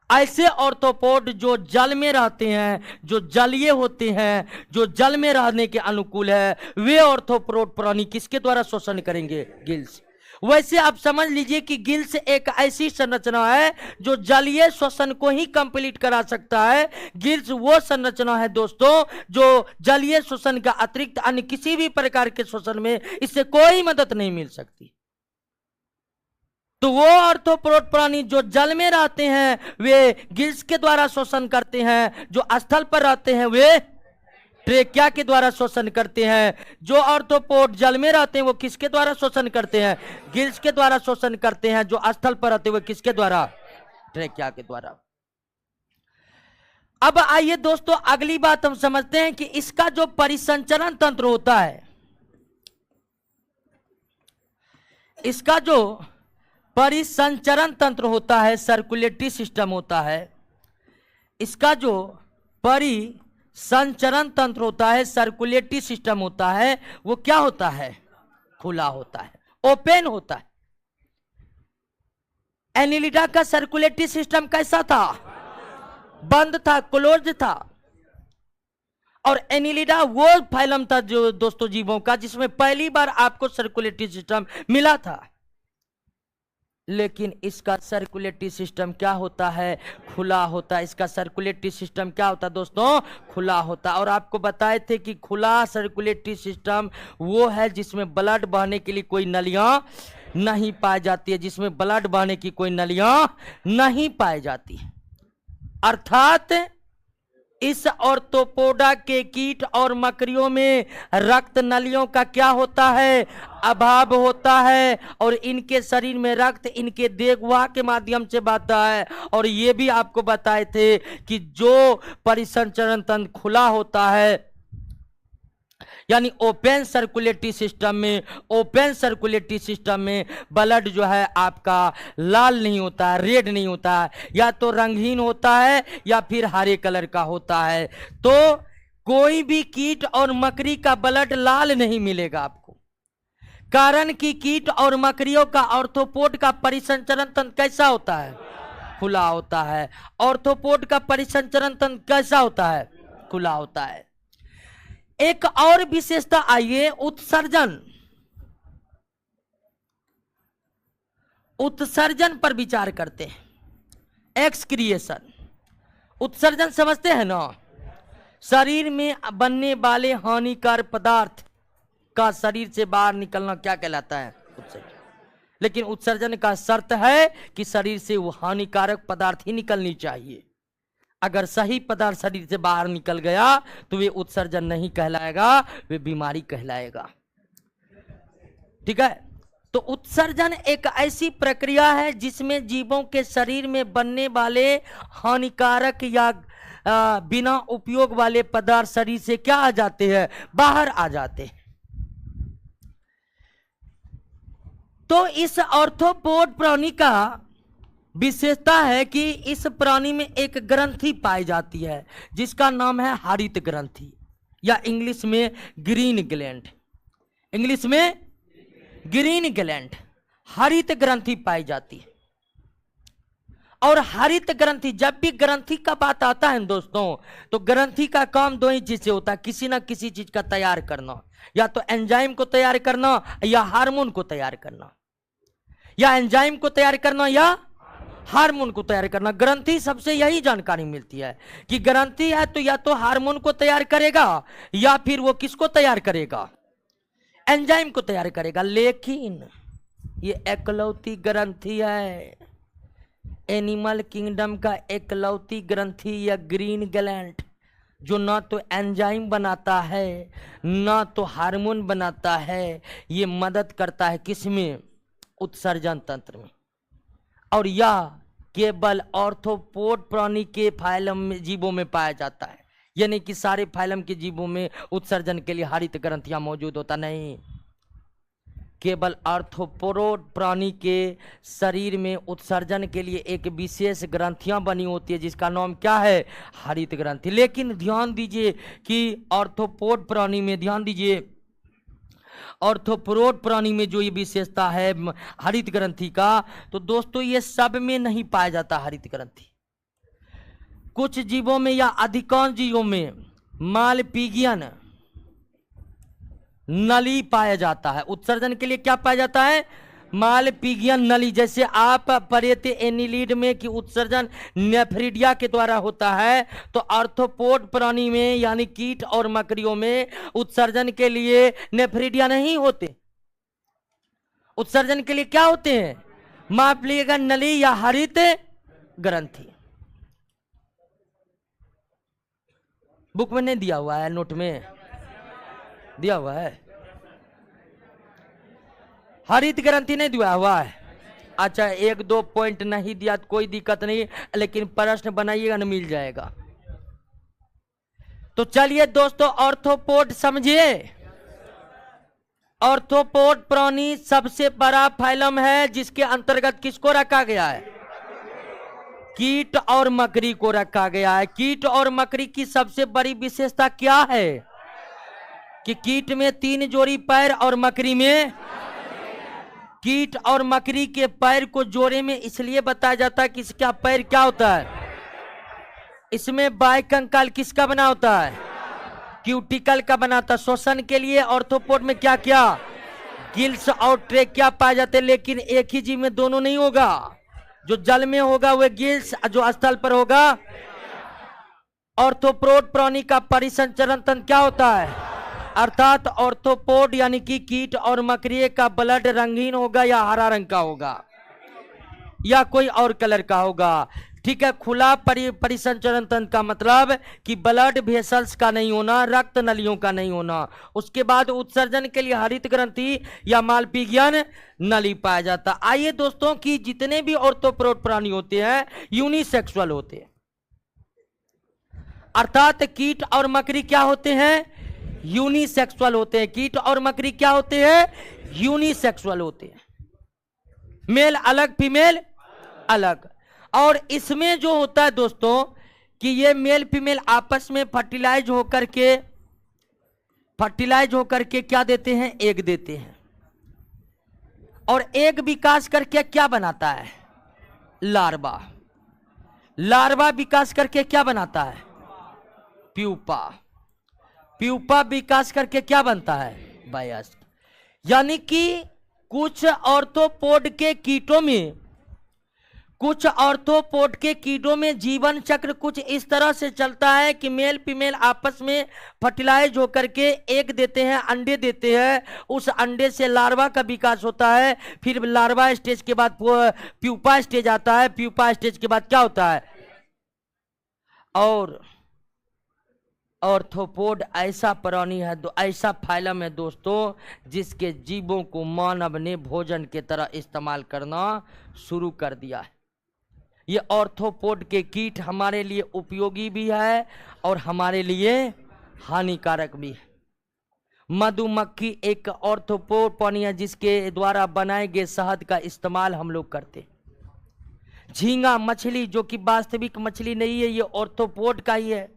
ऐसे ऑर्थ्रोपोड जो जल में रहते हैं, जो जलीय होते हैं, जो जल में रहने के अनुकूल है, वे ऑर्थ्रोपोड प्राणी किसके द्वारा श्वसन करेंगे? गिल्स। वैसे आप समझ लीजिए कि गिल्स एक ऐसी संरचना है जो जलीय श्वसन को ही कंप्लीट करा सकता है। गिल्स वो संरचना है दोस्तों जो जलीय श्वसन का अतिरिक्त अन्य किसी भी प्रकार के श्वसन में इससे कोई मदद नहीं मिल सकती। तो वो ऑर्थ्रोपोड प्राणी जो जल में रहते हैं वे गिल्स के द्वारा श्वसन करते हैं, जो स्थल पर रहते हैं वे ट्रेकिया के द्वारा श्वसन करते हैं। जो ऑर्थ्रोपोड जल में रहते हैं वो किसके द्वारा श्वसन करते हैं? गिल्स के द्वारा श्वसन करते हैं। जो स्थल पर रहते हैं वो किसके द्वारा? ट्रेकिया के द्वारा। अब आइए दोस्तों अगली बात हम समझते हैं कि इसका जो परिसंचरण तंत्र होता है, इसका जो परिसंचरण तंत्र होता है, सर्कुलेटरी सिस्टम होता है, इसका जो परिसंचरण तंत्र होता है, सर्कुलेटरी सिस्टम होता है, वो क्या होता है? खुला होता है, ओपन होता है। एनिलिडा का सर्कुलेटरी सिस्टम कैसा था? बंद था, क्लोज्ड था। और एनिलिडा वो फाइलम था जो दोस्तों जीवों का जिसमें पहली बार आपको सर्कुलेटरी सिस्टम मिला था। लेकिन इसका सर्कुलेटरी सिस्टम क्या होता है? खुला होता है। इसका सर्कुलेटरी सिस्टम क्या होता है दोस्तों? खुला होता है। और आपको बताए थे कि खुला सर्कुलेटरी सिस्टम वो है जिसमें ब्लड बहने के लिए कोई नलियां नहीं पाई जाती है, जिसमें ब्लड बहने की कोई नलियां नहीं पाई जाती है। अर्थात इस ऑर्थ्रोपोडा के कीट और मकड़ियों में रक्त नलियों का क्या होता है? अभाव होता है। और इनके शरीर में रक्त इनके देखवाह के माध्यम से बहता है। और ये भी आपको बताए थे कि जो परिसंचरण तंत्र खुला होता है यानी ओपन सर्कुलेटरी सिस्टम में ब्लड जो है आपका लाल नहीं होता है, रेड नहीं होता है, या तो रंगहीन होता है या फिर हरे कलर का होता है। तो कोई भी कीट और मकड़ी का ब्लड लाल नहीं मिलेगा आपको, कारण कि कीट और मकड़ियों का ऑर्थोपोड का परिसंचरण तंत्र कैसा होता है? खुला होता है। ऑर्थोपोड का परिसंचरण तंत्र कैसा होता है? खुला होता है। एक और विशेषता आइए, उत्सर्जन पर विचार करते हैं। एक्सक्रिएशन, उत्सर्जन समझते हैं ना? शरीर में बनने वाले हानिकारक पदार्थ का शरीर से बाहर निकलना क्या कहलाता है? उत्सर्जन। लेकिन उत्सर्जन का शर्त है कि शरीर से वो हानिकारक पदार्थ ही निकलनी चाहिए। अगर सही पदार्थ शरीर से बाहर निकल गया तो वे उत्सर्जन नहीं कहलाएगा, वे बीमारी कहलाएगा। ठीक है। तो उत्सर्जन एक ऐसी प्रक्रिया है जिसमें जीवों के शरीर में बनने वाले हानिकारक या बिना उपयोग वाले पदार्थ शरीर से क्या आ जाते हैं? बाहर आ जाते हैं। तो इस ऑर्थोपोड प्राणी का विशेषता है कि इस प्राणी में एक ग्रंथि पाई जाती है जिसका नाम है हरित ग्रंथि, या इंग्लिश में ग्रीन ग्लैंड। इंग्लिश में ग्रीन ग्लैंड, हरित ग्रंथि पाई जाती है। और हरित ग्रंथि, जब भी ग्रंथि का बात आता है दोस्तों, तो ग्रंथि का काम दो ही चीज से होता है, किसी ना किसी चीज का तैयार करना, या तो एंजाइम को तैयार करना या हार्मोन को तैयार करना, या एंजाइम को तैयार करना या हार्मोन को तैयार करना। ग्रंथि सबसे यही जानकारी मिलती है कि ग्रंथि है तो या तो हार्मोन को तैयार करेगा या फिर वो किसको तैयार करेगा? एंजाइम को तैयार करेगा। लेकिन ये एकलौती ग्रंथि है, एनिमल किंगडम का एकलौती ग्रंथि या ग्रीन ग्लैंड, जो ना तो एंजाइम बनाता है ना तो हार्मोन बनाता है। ये मदद करता है किसमें? उत्सर्जन तंत्र में। और यह केवल ऑर्थोपोड प्राणी के फाइलम में, जीवों में पाया जाता है, यानी कि सारे फाइलम के जीवों में उत्सर्जन के लिए हरित ग्रंथियां मौजूद होता नहीं। केवल आर्थ्रोपोड प्राणी के शरीर में उत्सर्जन के लिए एक विशेष ग्रंथियां बनी होती है जिसका नाम क्या है? हरित ग्रंथि। लेकिन ध्यान दीजिए कि आर्थ्रोपोड प्राणी में, ध्यान दीजिए, आर्थ्रोपोड प्राणी में जो ये विशेषता है हरित ग्रंथि का, तो दोस्तों ये सब में नहीं पाया जाता हरित ग्रंथि। कुछ जीवों में या अधिकांश जीवों में मालपीगियन नली पाया जाता है। उत्सर्जन के लिए क्या पाया जाता है? मालपीगियन नली। जैसे आप पढ़े थे एनिलीड में कि उत्सर्जन नेफ्रिडिया के द्वारा होता है, तो आर्थ्रोपोड प्राणी में यानी कीट और मकड़ियों में उत्सर्जन के लिए नेफ्रिडिया नहीं होते। उत्सर्जन के लिए क्या होते हैं? मालपीगियन नली या हरित ग्रंथि। बुक में नहीं दिया हुआ है, नोट में दिया हुआ है। हरित ग्रंथि नहीं दिया हुआ है। अच्छा, एक दो पॉइंट नहीं दिया तो कोई दिक्कत नहीं, लेकिन प्रश्न बनाइएगा ना, मिल जाएगा। तो चलिए दोस्तों, ऑर्थोपोड समझिए। ऑर्थोपोड प्राणी सबसे बड़ा फाइलम है जिसके अंतर्गत किसको रखा गया है? कीट और मकड़ी को रखा गया है। कीट और मकड़ी की सबसे बड़ी विशेषता क्या है? कि कीट में 3 जोड़ी पैर और मकड़ी में, कीट और मकड़ी के पैर को जोड़े में इसलिए बताया जाता है कि इसका पैर क्या होता है? इसमें बाइकंकाल किसका बना होता है? क्यूटिकल का बना था। श्वसन के लिए ऑर्थोपोड में क्या क्या? गिल्स और ट्रैक क्या पाए जाते हैं। लेकिन एक ही जीव में दोनों नहीं होगा। जो जल में होगा वह गिल्स, जो स्थल पर होगा। ऑर्थोपोड प्राणी का परिसंचरण तंत्र क्या होता है? अर्थात ऑर्थोपोड यानी कि कीट और मकड़ी का ब्लड रंगीन होगा या हरा रंग का होगा या कोई और कलर का होगा। ठीक है। खुला परिसंचरण तंत्र का मतलब कि ब्लड वेसल्स का नहीं होना, रक्त नलियों का नहीं होना। उसके बाद उत्सर्जन के लिए हरित ग्रंथि या मालपीगियन नली पाया जाता। आइए दोस्तों, कि जितने भी ऑर्थोपोड प्राणी होते हैं यूनिसेक्सुअल होते हैं, अर्थात कीट और मकड़ी क्या होते हैं? यूनिसेक्सुअल होते हैं। कीट और मकड़ी क्या होते हैं? यूनिसेक्सुअल होते हैं। मेल अलग, फीमेल अलग। और इसमें जो होता है दोस्तों कि ये मेल फीमेल आपस में फर्टिलाइज होकर के क्या देते हैं? एग देते हैं। और एग विकास करके क्या बनाता है? लार्वा। लार्वा विकास करके क्या बनाता है? प्यूपा। प्यूपा विकास करके क्या बनता है? वयस्क। यानी कि कुछ ऑर्थ्रोपोड के कीटों में जीवन चक्र कुछ इस तरह से चलता है कि मेल फीमेल आपस में फर्टिलाइज होकर के एग देते हैं, अंडे देते हैं। उस अंडे से लार्वा का विकास होता है। फिर लार्वा स्टेज के बाद प्यूपा स्टेज आता है। प्यूपा स्टेज के बाद क्या होता है? और ऑर्थ्रोपोड ऐसा प्राणी है, ऐसा फाइलम है दोस्तों, जिसके जीवों को मानव ने भोजन के तरह इस्तेमाल करना शुरू कर दिया है। ये ऑर्थ्रोपोड के कीट हमारे लिए उपयोगी भी है और हमारे लिए हानिकारक भी है। मधुमक्खी एक ऑर्थ्रोपोड प्राणी है जिसके द्वारा बनाए गए शहद का इस्तेमाल हम लोग करते हैं। झींगा मछली जो कि वास्तविक मछली नहीं है, ये ऑर्थ्रोपोड का ही है।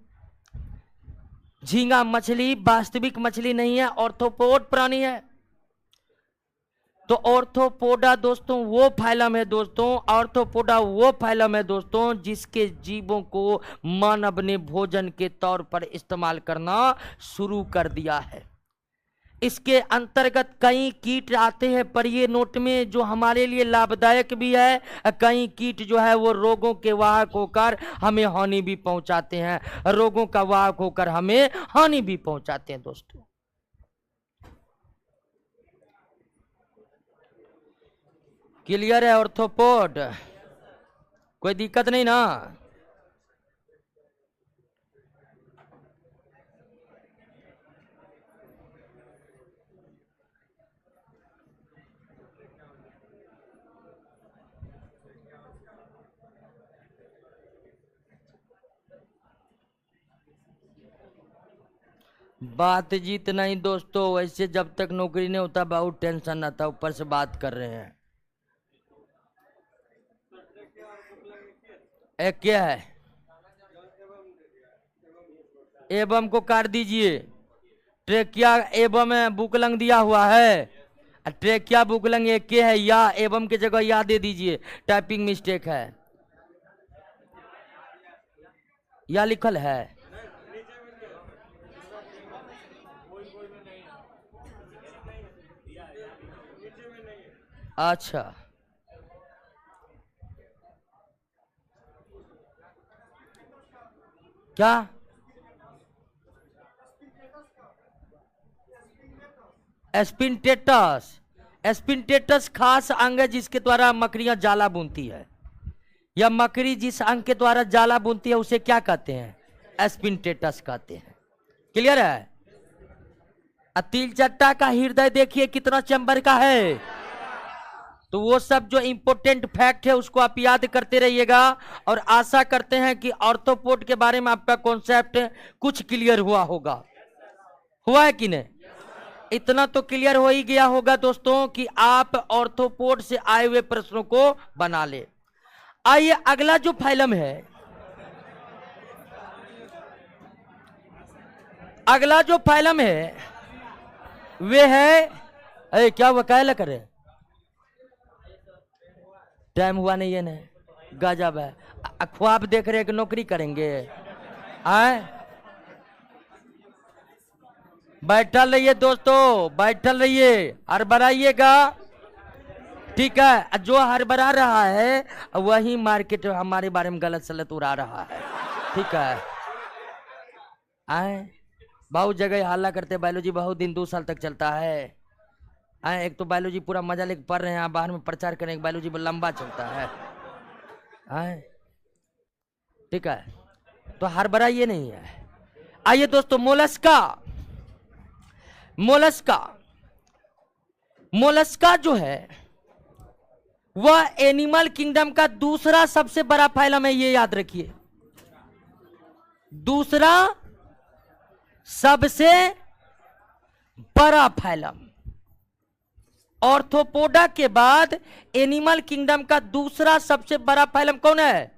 झींगा मछली वास्तविक मछली नहीं है, ऑर्थ्रोपोड प्राणी है। तो ऑर्थ्रोपोडा दोस्तों वो फाइलम है दोस्तों, जिसके जीवों को मानव ने भोजन के तौर पर इस्तेमाल करना शुरू कर दिया है। इसके अंतर्गत कई कीट आते हैं, पर ये नोट में जो हमारे लिए लाभदायक भी है, कई कीट जो है वो रोगों के वाहक होकर हमें हानि भी पहुंचाते हैं। रोगों का वाहक होकर हमें हानि भी पहुंचाते हैं दोस्तों। क्लियर है ऑर्थ्रोपोड? कोई दिक्कत नहीं ना? बातचीत नहीं दोस्तों, वैसे जब तक नौकरी नहीं होता बहुत टेंशन आता, ऊपर से बात कर रहे हैं। एक क्या है? एवं को काट दीजिए। ट्रेकिया एवं बुकलंग दिया हुआ है, ट्रेकिया बुकलंग एक के है, या एवं के जगह या दे दीजिए, टाइपिंग मिस्टेक है। या लिखल है? अच्छा, क्या? एस्पिनटेटस खास अंग है जिसके द्वारा मकड़ियां जाला बुनती है, या मकड़ी जिस अंग के द्वारा जाला बुनती है उसे क्या कहते हैं? एस्पिनटेटस कहते हैं। क्लियर है? तिल चट्टा का हृदय देखिए कितना चैम्बर का है। तो वो सब जो इंपॉर्टेंट फैक्ट है उसको आप याद करते रहिएगा, और आशा करते हैं कि ऑर्थ्रोपोड के बारे में आपका कॉन्सेप्ट कुछ क्लियर हुआ होगा। हुआ है कि नहीं? इतना तो क्लियर हो ही गया होगा दोस्तों कि आप ऑर्थ्रोपोड से आए हुए प्रश्नों को बना ले। आइए अगला जो फाइलम है, वे है, अरे क्या वकायला करे? टाइम हुआ नहीं है ना? गजब है। ख्वाब देख रहे कि नौकरी करेंगे? आए बैठल रहिए दोस्तों, बैठल रहिए, हड़बड़ाइएगा, ठीक है? जो हड़बड़ा रहा है वही मार्केट हमारे बारे में गलत सलत उड़ा रहा है, ठीक है? आए बहुत जगह हल्ला करते, बायोलॉजी बहुत दिन 2 साल तक चलता है। आए एक तो बायोलॉजी पूरा मजा लेके पढ़ रहे हैं, बाहर में प्रचार करें कि बायोलॉजी लंबा चलता है। आए ठीक है, तो हड़बड़ा ये नहीं है। आइए दोस्तों, मोलस्का जो है वह एनिमल किंगडम का दूसरा सबसे बड़ा फाइलम है, ये याद रखिए। दूसरा सबसे बड़ा फाइलम। ऑर्थ्रोपोडा के बाद एनिमल किंगडम का दूसरा सबसे बड़ा फाइलम कौन है?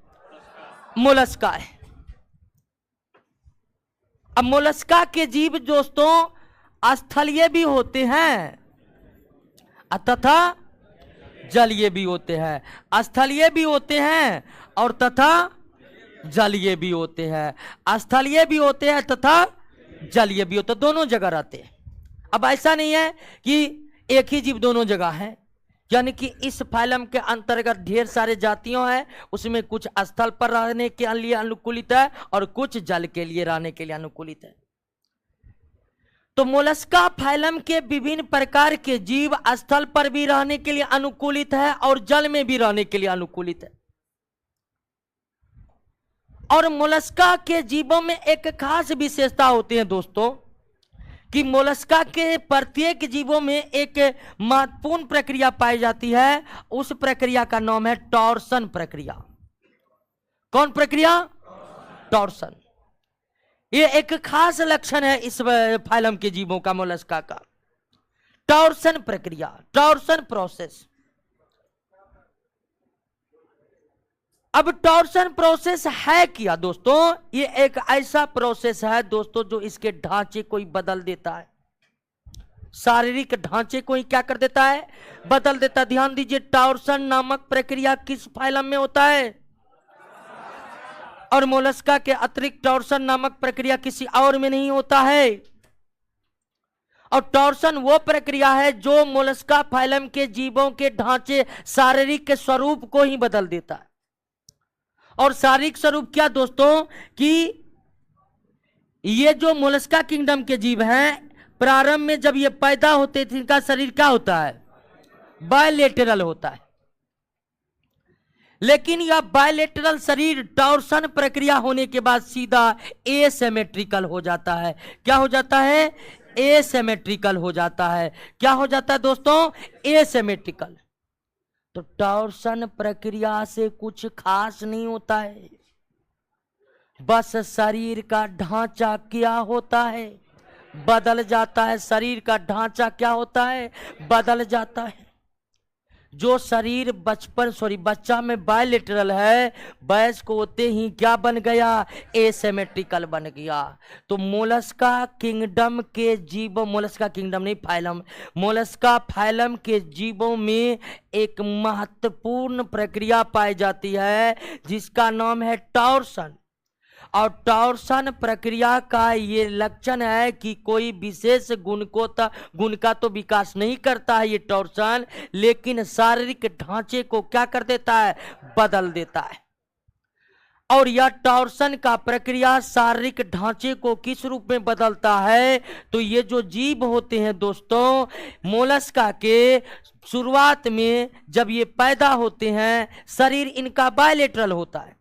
मोलस्का है। अब मोलस्का के जीव दोस्तों स्थलीय भी होते हैं तथा जलीय भी होते हैं। स्थलीय भी होते हैं और तथा जलीय भी होते हैं। स्थलीय भी होते हैं तथा जलीय भी होते हैं, दोनों जगह रहते हैं। अब ऐसा नहीं है कि एक ही जीव दोनों जगह है, यानी कि इस फाइलम के अंतर्गत ढेर सारे जातियों हैं, उसमें कुछ स्थल पर रहने के लिए अनुकूलित है और कुछ जल के लिए रहने के लिए अनुकूलित है। तो मोलस्का फाइलम के विभिन्न प्रकार के जीव स्थल पर भी रहने के लिए अनुकूलित है और जल में भी रहने के लिए अनुकूलित है। और मोलस्का के जीवों में एक खास विशेषता होती है दोस्तों कि मोलस्का के प्रत्येक जीवों में एक महत्वपूर्ण प्रक्रिया पाई जाती है। उस प्रक्रिया का नाम है टॉर्सन प्रक्रिया। कौन प्रक्रिया? टॉर्सन। ये एक खास लक्षण है इस फाइलम के जीवों का, मोलस्का का। टॉर्सन प्रक्रिया, टॉर्सन प्रोसेस। अब टॉर्सन प्रोसेस है क्या दोस्तों? ये एक ऐसा प्रोसेस है दोस्तों जो इसके ढांचे को ही बदल देता है, शारीरिक ढांचे को ही क्या कर देता है? बदल देता है। ध्यान दीजिए, टॉर्सन नामक प्रक्रिया किस फाइलम में होता है? और मोलस्का के अतिरिक्त टॉर्सन नामक प्रक्रिया किसी और में नहीं होता है। और टॉर्सन वो प्रक्रिया है जो मोलस्का फाइलम के जीवों के ढांचे, शारीरिक के स्वरूप को ही बदल देता है। और शारीरिक स्वरूप क्या दोस्तों कि ये जो मोलस्का किंगडम के जीव हैं, प्रारंभ में जब ये पैदा होते थे इनका शरीर क्या होता है? बायलेटरल होता है। लेकिन यह बायलेटरल शरीर टॉर्सन प्रक्रिया होने के बाद सीधा एसिमेट्रिकल हो जाता है। क्या हो जाता है? एसिमेट्रिकल हो जाता है। क्या हो जाता है दोस्तों? एसिमेट्रिकल। तो टॉर्सन प्रक्रिया से कुछ खास नहीं होता है, बस शरीर का ढांचा क्या होता है? बदल जाता है। शरीर का ढांचा क्या होता है? बदल जाता है। जो शरीर बच्चा में बायलेटरल है, वयस्क होते ही क्या बन गया? एसिमेट्रिकल बन गया। तो मोलस्का किंगडम के जीवों, मोलस्का किंगडम नहीं फाइलम, मोलस्का फाइलम के जीवों में एक महत्वपूर्ण प्रक्रिया पाई जाती है जिसका नाम है टॉर्सन। और टॉर्सन प्रक्रिया का ये लक्षण है कि कोई विशेष गुण का तो विकास नहीं करता है ये टॉर्सन, लेकिन शारीरिक ढांचे को क्या कर देता है? बदल देता है। और यह टॉर्सन का प्रक्रिया शारीरिक ढांचे को किस रूप में बदलता है? तो ये जो जीव होते हैं दोस्तों मोलस्का के, शुरुआत में जब ये पैदा होते हैं शरीर इनका बायलेटरल होता है,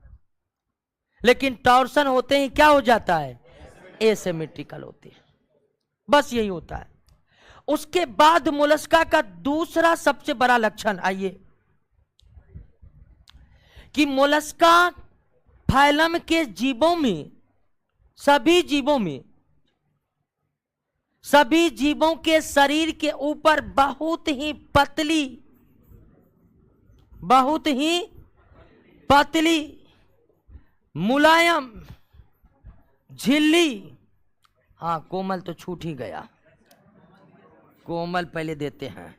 लेकिन टॉर्सन होते ही क्या हो जाता है? एसिमेट्रिकल होते हैं। बस यही होता है। उसके बाद मोलस्का का दूसरा सबसे बड़ा लक्षण आइए कि मोलस्का फाइलम के जीवों में, सभी जीवों के शरीर के ऊपर बहुत ही पतली मुलायम झिल्ली, हाँ कोमल तो छूट ही गया, कोमल पहले देते हैं।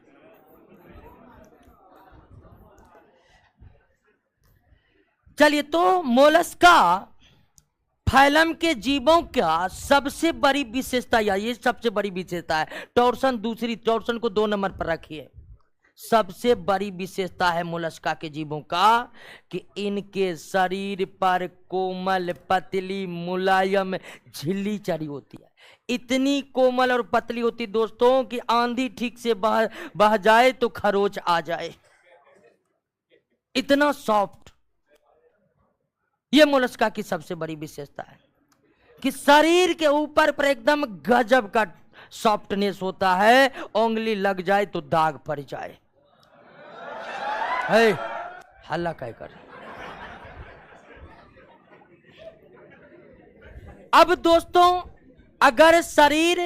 चलिए, तो मोलस्का फाइलम के जीवों का सबसे बड़ी विशेषता, या ये सबसे बड़ी विशेषता है। टॉर्सन दूसरी, टॉर्सन को 2 नंबर पर रखिए। सबसे बड़ी विशेषता है मोलस्का के जीवों का कि इनके शरीर पर कोमल पतली मुलायम झिल्ली चढ़ी होती है। इतनी कोमल और पतली होती दोस्तों कि आंधी ठीक से बह जाए तो खरोच आ जाए, इतना सॉफ्ट। यह मोलस्का की सबसे बड़ी विशेषता है कि शरीर के ऊपर पर एकदम गजब का सॉफ्टनेस होता है, उंगली लग जाए तो दाग पड़ जाए। हल्ला क्या कर। अब दोस्तों, अगर शरीर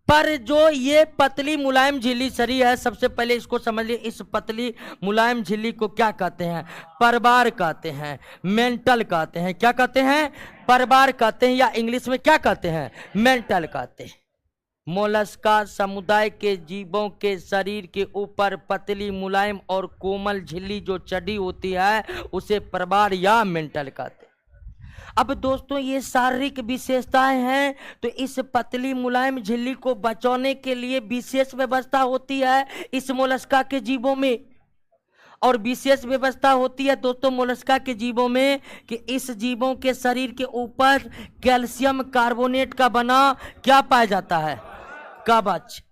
पर जो ये पतली मुलायम झिल्ली शरीर है, सबसे पहले इसको समझ लिए, इस पतली मुलायम झिल्ली को क्या कहते हैं? परबार कहते हैं, मेंटल कहते हैं। क्या कहते हैं? परबार कहते हैं, या इंग्लिश में क्या कहते हैं? मेंटल कहते हैं। मोलस्का समुदाय के जीवों के शरीर के ऊपर पतली मुलायम और कोमल झिल्ली जो चढ़ी होती है उसे परबार या मेंटल कहते हैं। अब दोस्तों ये शारीरिक विशेषताएं हैं, तो इस पतली मुलायम झिल्ली को बचाने के लिए विशेष व्यवस्था होती है इस मोलस्का के जीवों में। और विशेष व्यवस्था होती है दोस्तों मोलस्का के जीवों में कि इस जीवों के शरीर के ऊपर कैल्शियम कार्बोनेट का बना क्या पाया जाता है? कवच।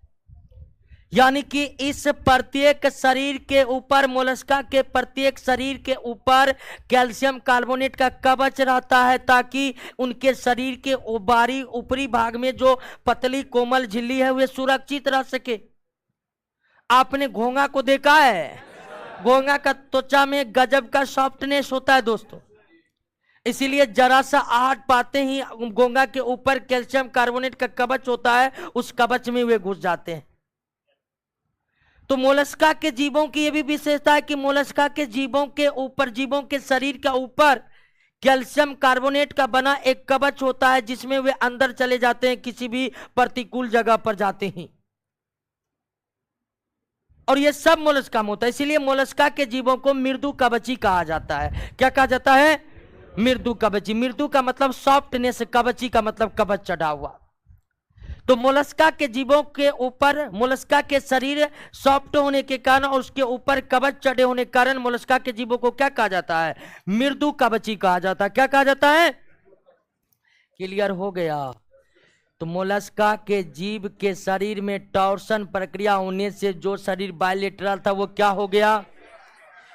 यानी कि इस प्रत्येक शरीर के ऊपर, मोलस्का के प्रत्येक शरीर के ऊपर कैल्शियम कार्बोनेट का कवच रहता है, ताकि उनके शरीर के बाहरी ऊपरी भाग में जो पतली कोमल झिल्ली है वे सुरक्षित रह सके। आपने घोंगा को देखा है? घोंगा का त्वचा में गजब का सॉफ्टनेस होता है दोस्तों, इसीलिए जरा सा आहट पाते ही घोंगा के ऊपर कैल्शियम कार्बोनेट का कवच होता है, उस कवच में वे घुस जाते हैं। तो मोलस्का के जीवों की यह भी विशेषता है कि मोलस्का के जीवों के ऊपर, जीवों के शरीर के ऊपर कैल्शियम कार्बोनेट का बना एक कवच होता है, जिसमें वे अंदर चले जाते हैं किसी भी प्रतिकूल जगह पर जाते हैं। और यह सब मोलस्का में होता है, इसीलिए मोलस्का के जीवों को मृदु कवची कहा जाता है। क्या कहा जाता है? मृदु कवची। मृदु का मतलब सॉफ्टनेस, कवची का मतलब कवच चढ़ा हुआ। तो मोलस्का के जीवों के ऊपर, मोलस्का के शरीर सॉफ्ट होने के कारण और उसके ऊपर कवच चढ़े होने के कारण मोलस्का के जीवों को क्या कहा जाता है? मृदु कवची कहा जाता है। क्या कहा जाता है? क्लियर हो गया? तो मोलस्का के जीव के शरीर में टॉर्सन प्रक्रिया होने से जो शरीर बायलेटरल था वो क्या हो गया?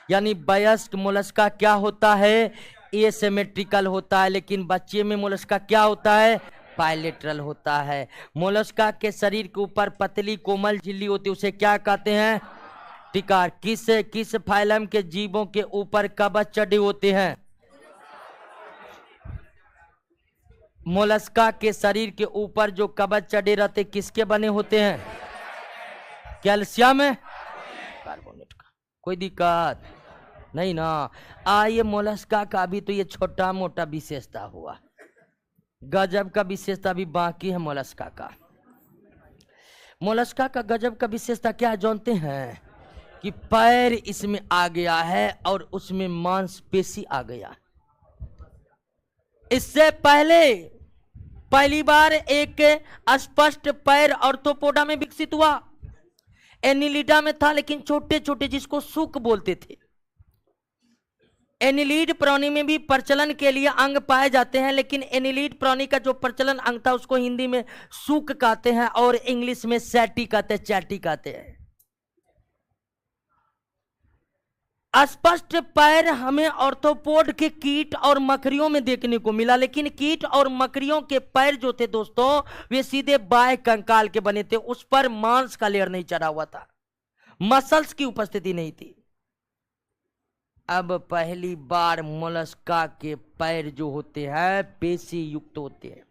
यानी वयस्क मोलस्का क्या होता है? एसिमेट्रिकल होता है, लेकिन बच्चे में मोलस्का क्या होता है? बायलेटरल होता है। मोलस्का के शरीर के ऊपर पतली कोमल झिल्ली होती है, उसे क्या कहते हैं? टिकार। किस फाइलम के जीवों के ऊपर कवच चढ़े होते हैं? मोलस्का के शरीर के ऊपर जो कवच चढ़े रहते किसके बने होते हैं? कैल्शियम कार्बोनेट का। कोई दिक्कत नहीं ना? ये मोलस्का का भी तो ये छोटा मोटा विशेषता हुआ, गजब का विशेषता भी बाकी है मोलस्का का। मोलस्का का गजब का विशेषता क्या है जानते हैं? कि पैर इसमें आ गया है और उसमें मांसपेशी आ गया। इससे पहली बार एक स्पष्ट पैर ऑर्थोपोडा में विकसित हुआ। एनिलिडा में था, लेकिन छोटे छोटे, जिसको सूक बोलते थे। एनिलीड प्राणी में भी प्रचलन के लिए अंग पाए जाते हैं, लेकिन एनिलीड प्राणी का जो प्रचलन अंग था उसको हिंदी में सूक कहते हैं और इंग्लिश में सैटी कहते हैं, चैटी कहते हैं। स्पष्ट पैर हमें ऑर्थोपोड के कीट और मकड़ियों में देखने को मिला, लेकिन कीट और मकड़ियों के पैर जो थे दोस्तों वे सीधे बाह्य कंकाल के बने थे, उस पर मांस का लेयर नहीं चढ़ा हुआ था, मसल्स की उपस्थिति नहीं थी। अब पहली बार मोलस्का के पैर जो होते हैं पेशी युक्त होते हैं।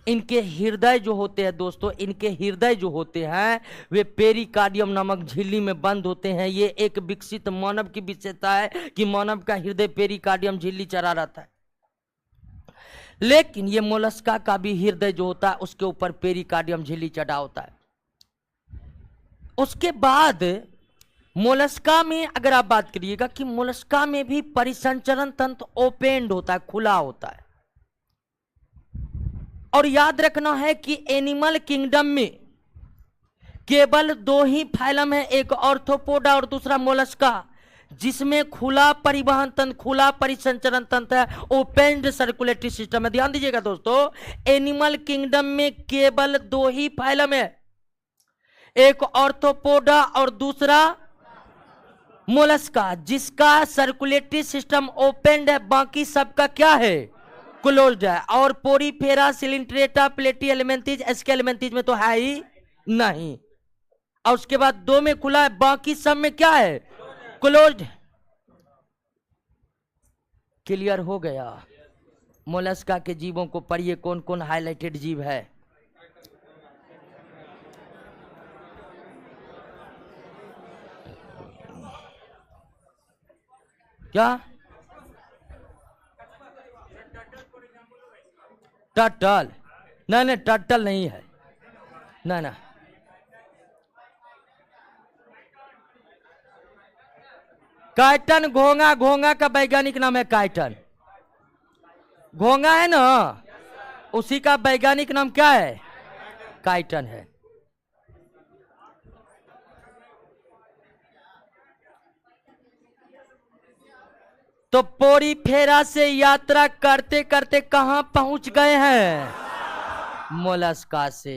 इनके हृदय जो होते हैं दोस्तों, इनके हृदय जो होते हैं वे पेरिकार्डियम नामक झिल्ली में बंद होते हैं। ये एक विकसित मानव की विशेषता है कि मानव का हृदय पेरिकार्डियम झिल्ली चढ़ा रहता है, लेकिन ये मोलस्का का भी हृदय जो होता है उसके ऊपर पेरिकार्डियम झिल्ली चढ़ा होता है। उसके बाद मोलस्का में अगर आप बात करिएगा कि मोलस्का में भी परिसंचरण तंत्र ओपेन्ड होता है, खुला होता है। और याद रखना है कि एनिमल किंगडम में केवल दो ही फाइलम है, एक ऑर्थोपोडा और दूसरा मोलस्का, जिसमें खुला परिवहन तंत्र, खुला परिसंचरण तंत्र है, ओपेन्ड सर्कुलेटरी सिस्टम है। ध्यान दीजिएगा दोस्तों, एनिमल किंगडम में केवल दो ही फाइलम है, एक ऑर्थोपोडा और दूसरा मोलस्का, जिसका सर्कुलेटरी सिस्टम ओपेन्ड है, बाकी सबका क्या है? क्लोज्ड है। और पोरीफेरा, सिलिंट्रेटा, प्लेटी एलिमेंथीज, एस्केलेमेंथीज में तो है ही नहीं। और उसके बाद दो में खुला है, बाकी सब में क्या है? क्लोज्ड। क्लियर हो गया? मोलस्का के जीवों को पढ़िए, कौन कौन हाइलाइटेड जीव है। क्या? टटल? नहीं नहीं, टटल नहीं है, ना ना। काइटन घोंगा, घोंगा का वैज्ञानिक नाम है काइटन। घोंगा है ना, उसी का वैज्ञानिक नाम क्या है? काइटन है। तो पोरी फेरा से यात्रा करते करते कहां पहुंच गए हैं? मोलस्का से।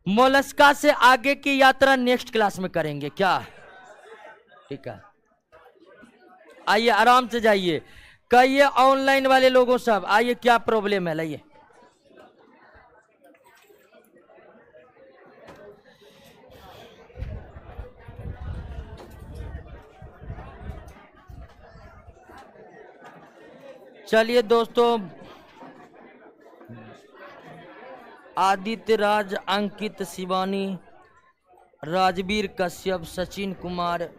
मोलस्का से आगे की यात्रा नेक्स्ट क्लास में करेंगे क्या? ठीक है, आइए आराम से जाइए। कहिए ऑनलाइन वाले लोगों सब, आइए क्या प्रॉब्लम है, लाइए। चलिए दोस्तों, आदित्य राज, अंकित, शिवानी, राजवीर कश्यप, सचिन कुमार,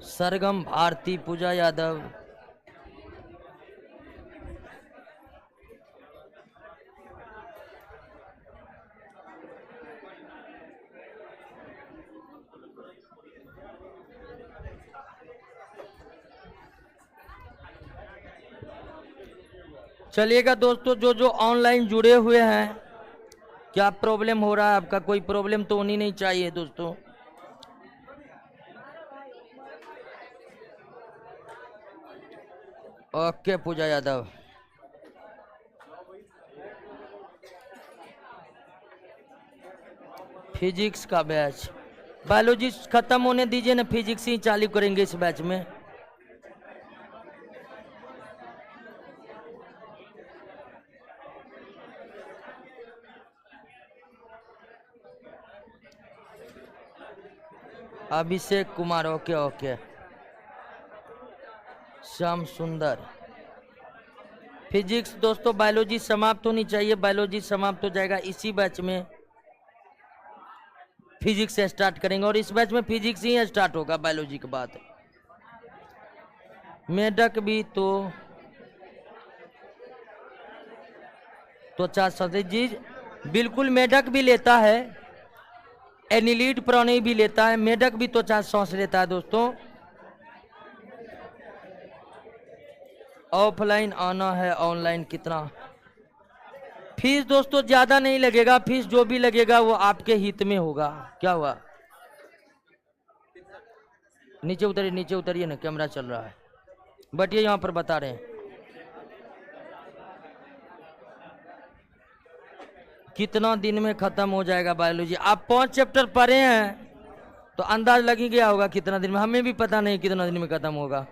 सरगम भारती, पूजा यादव, चलिएगा दोस्तों, जो जो ऑनलाइन जुड़े हुए हैं, क्या प्रॉब्लम हो रहा है आपका? कोई प्रॉब्लम तो होनी नहीं चाहिए दोस्तों। ओके पूजा यादव, फिजिक्स का बैच, बायोलॉजी खत्म होने दीजिए ना, फिजिक्स ही चालू करेंगे इस बैच में। Abhishek Kumar, okay okay. श्याम सुंदर, फिजिक्स दोस्तों, बायोलॉजी समाप्त होनी चाहिए, बायोलॉजी समाप्त हो जाएगा इसी बैच में। फिजिक्स से स्टार्ट करेंगे और इस बैच में फिजिक्स ही स्टार्ट होगा बायोलॉजी के बाद। मेढक भी तो त्वचा जी बिल्कुल, मेढक भी लेता है, एनिलीड प्राणी भी लेता है, मेढक भी त्वचा सांस लेता है दोस्तों। ऑफलाइन आना है, ऑनलाइन कितना? फीस दोस्तों ज्यादा नहीं लगेगा, फीस जो भी लगेगा वो आपके हित में होगा। क्या हुआ? नीचे उतरिए, नीचे उतरिए ना, कैमरा चल रहा है, बैठिए यहाँ पर, बता रहे हैं कितना दिन में खत्म हो जाएगा बायोलॉजी। आप 5 चैप्टर पढ़े हैं तो अंदाज लग ही गया होगा कितना दिन में, हमें भी पता नहीं कितना दिन में खत्म होगा।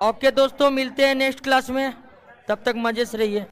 ओके दोस्तों, मिलते हैं नेक्स्ट क्लास में, तब तक मजे से रहिए।